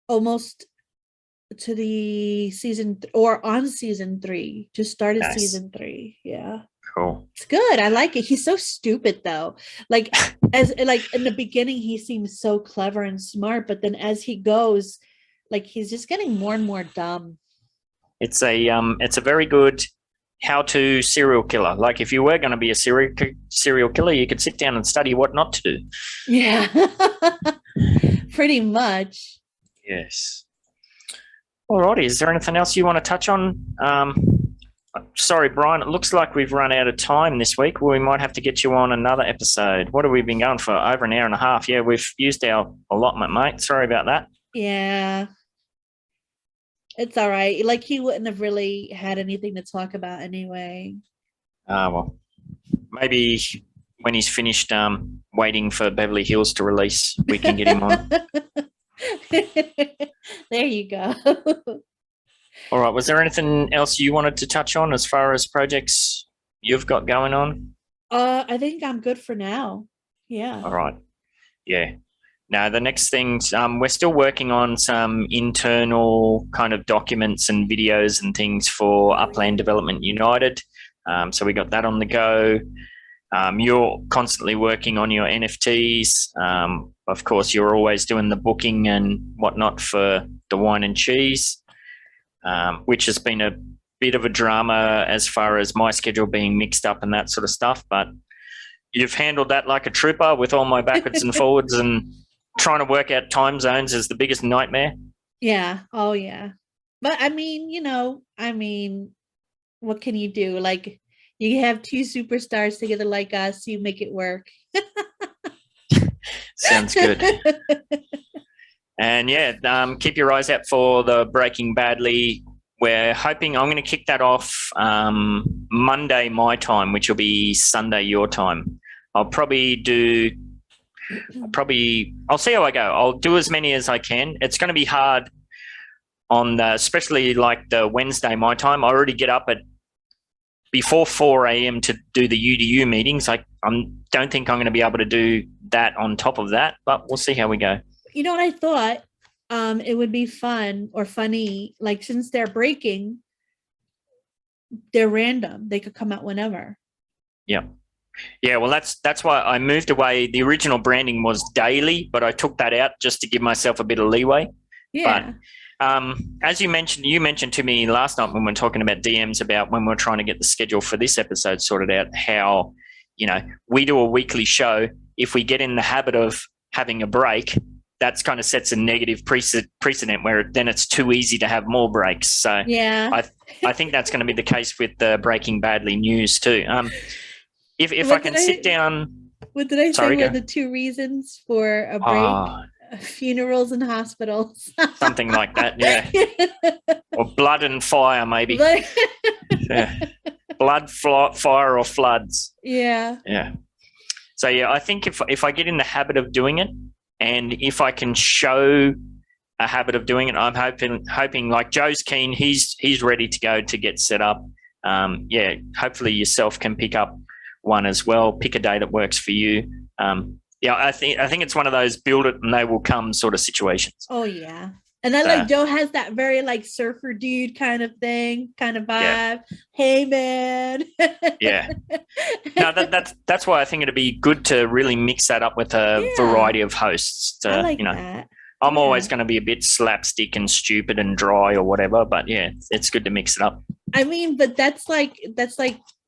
almost to the season or on season 3. Just started season 3. Yeah. Cool. It's good. I like it. He's so stupid though. Like in the beginning, he seems so clever and smart, but then as he goes, like he's just getting more and more dumb. It's a very good how-to serial killer. Like if you were going to be a serial killer, you could sit down and study what not to do. Yeah, pretty much. Yes. All righty. Is there anything else you want to touch on? Sorry, Brian, it looks like we've run out of time this week. We might have to get you on another episode. What have we been going for? Over an hour and a half. Yeah, we've used our allotment, mate. Sorry about that. Yeah. It's all right. Like he wouldn't have really had anything to talk about anyway. Well, maybe when he's finished waiting for Beverly Hills to release, we can get him on. There you go. All right. Was there anything else you wanted to touch on as far as projects you've got going on? I think I'm good for now. Yeah. All right. Yeah. No, the next things, we're still working on some internal kind of documents and videos and things for Upland Development United. So we got that on the go. You're constantly working on your NFTs. Of course, you're always doing the booking and whatnot for the Whine and Cheese, which has been a bit of a drama as far as my schedule being mixed up and that sort of stuff. But you've handled that like a trooper with all my backwards and forwards, and trying to work out time zones is the biggest nightmare. Yeah. Oh, yeah. But I mean, what can you do? Like, you have two superstars together like us, you make it work. Sounds good. And yeah, keep your eyes out for the Breaking Badly. We're hoping I'm going to kick that off Monday my time, which will be Sunday your time. I'll see how I go. I'll do as many as I can. It's going to be hard on especially like the Wednesday my time. I already get up at before 4 a.m. to do the UDU meetings. I don't think I'm going to be able to do that on top of that, but we'll see how we go. You know what I thought? It would be fun or funny, like since they're breaking, they're random. They could come out whenever. Yeah. Yeah, well, that's why I moved away. The original branding was daily, but I took that out just to give myself a bit of leeway. Yeah. But as you mentioned to me last night when we were talking about DMs about when we're trying to get the schedule for this episode sorted out, how, we do a weekly show. If we get in the habit of having a break, that's kind of sets a negative precedent where then it's too easy to have more breaks. So yeah, I think that's going to be the case with the Breaking Badly news too. If I can sit down. What did I say were the two reasons for a break? Funerals and hospitals. Something like that, yeah. Or blood and fire, maybe. Yeah. Blood, fire, or floods. Yeah. Yeah. So, yeah, I think if I get in the habit of doing it, and if I can show a habit of doing it, I'm hoping like Joe's keen, he's ready to go to get set up. Yeah, hopefully yourself can pick up one as well. Pick a day that works for you. Yeah, I think it's one of those build it and they will come sort of situations. Oh yeah. And then like Joe has that very like surfer dude kind of thing, kind of vibe. Yeah. Hey man. Yeah. No, that's why I think it'd be good to really mix that up with a variety of hosts. I like that. I'm always going to be a bit slapstick and stupid and dry or whatever, but yeah, it's good to mix it up. I mean, but that's like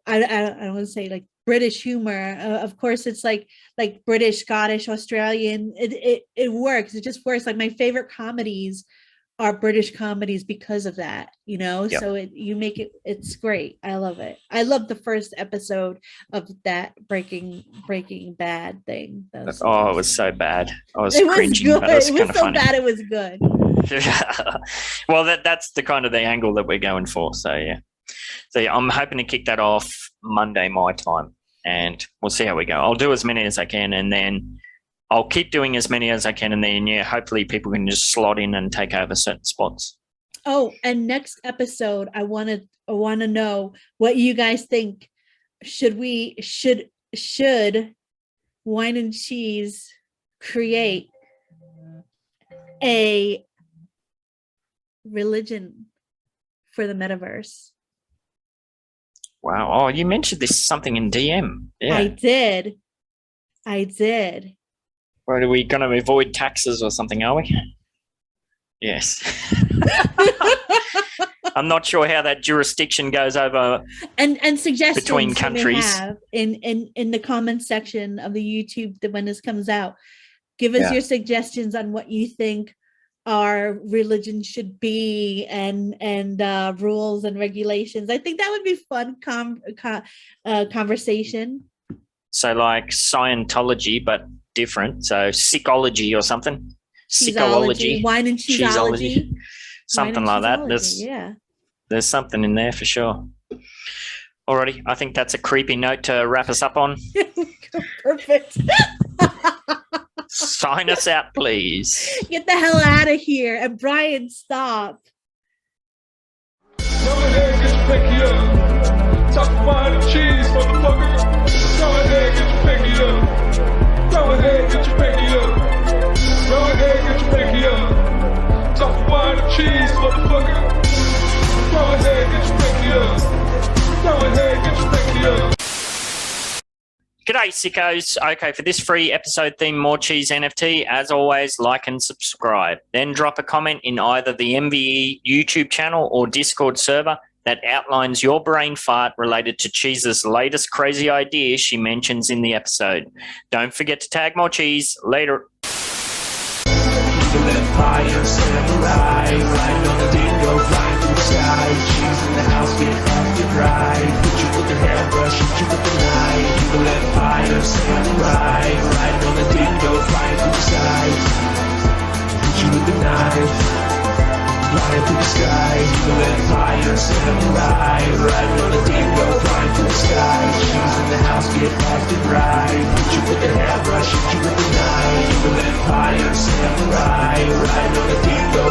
I don't want to say like British humor. Of course, it's like British, Scottish, Australian. It works. It just works. Like my favorite comedies are British comedies because of that. Yep. So you make it. It's great. I love it. I love the first episode of that Breaking Bad thing. It was so bad. I was cringing. Good. But it was so funny. Bad. It was good. Well, that's the kind of the angle that we're going for. So yeah. So yeah, I'm hoping to kick that off Monday my time, and we'll see how we go. I'll do as many as I can, and then I'll keep doing as many as I can, and then hopefully people can just slot in and take over certain spots. Oh, and next episode, I want to know what you guys think. Should Whine and Cheese create a religion for the metaverse? Wow. Oh, you mentioned this something in DM. Yeah. I did. Well, are we going to avoid taxes or something, are we? Yes. I'm not sure how that jurisdiction goes over and suggestions between countries. Have in the comments section of the YouTube when this comes out. Give us your suggestions on what you think our religion should be and rules and regulations. I think that would be fun conversation. So like Scientology, but different. So psychology or something. Psychology. Whine and Cheeseology. Something like that. There's something in there for sure. Alrighty, I think that's a creepy note to wrap us up on. Perfect. Sign us out, please. Get the hell out of here. And Brian, stop. Go ahead, get your pinky up. Talk Whine and Cheese, motherfucker. Go ahead, get your pinky up. Go ahead, get your pinky up. G'day, sickos. Okay, for this free episode theme Morecheeese NFT, as always, like and subscribe. Then drop a comment in either the MVE YouTube channel or Discord server that outlines your brain fart related to Cheese's latest crazy idea she mentions in the episode. Don't forget to tag Morecheeese. Later. Empire samurai, riding on the dingo, flying through the sky. Cheese in the house, get active right. Hit you with the hairbrush, hit you with the knife. Evil Empire samurai, riding on the dingo, flying through the sky. Hit you with the knife, flying through the sky. Evil Empire samurai, riding on the dingo, flying through the sky. Cheese in the house, get active right. Hit you with the hairbrush, hit you with the knife. Evil Empire samurai, riding on the dingo,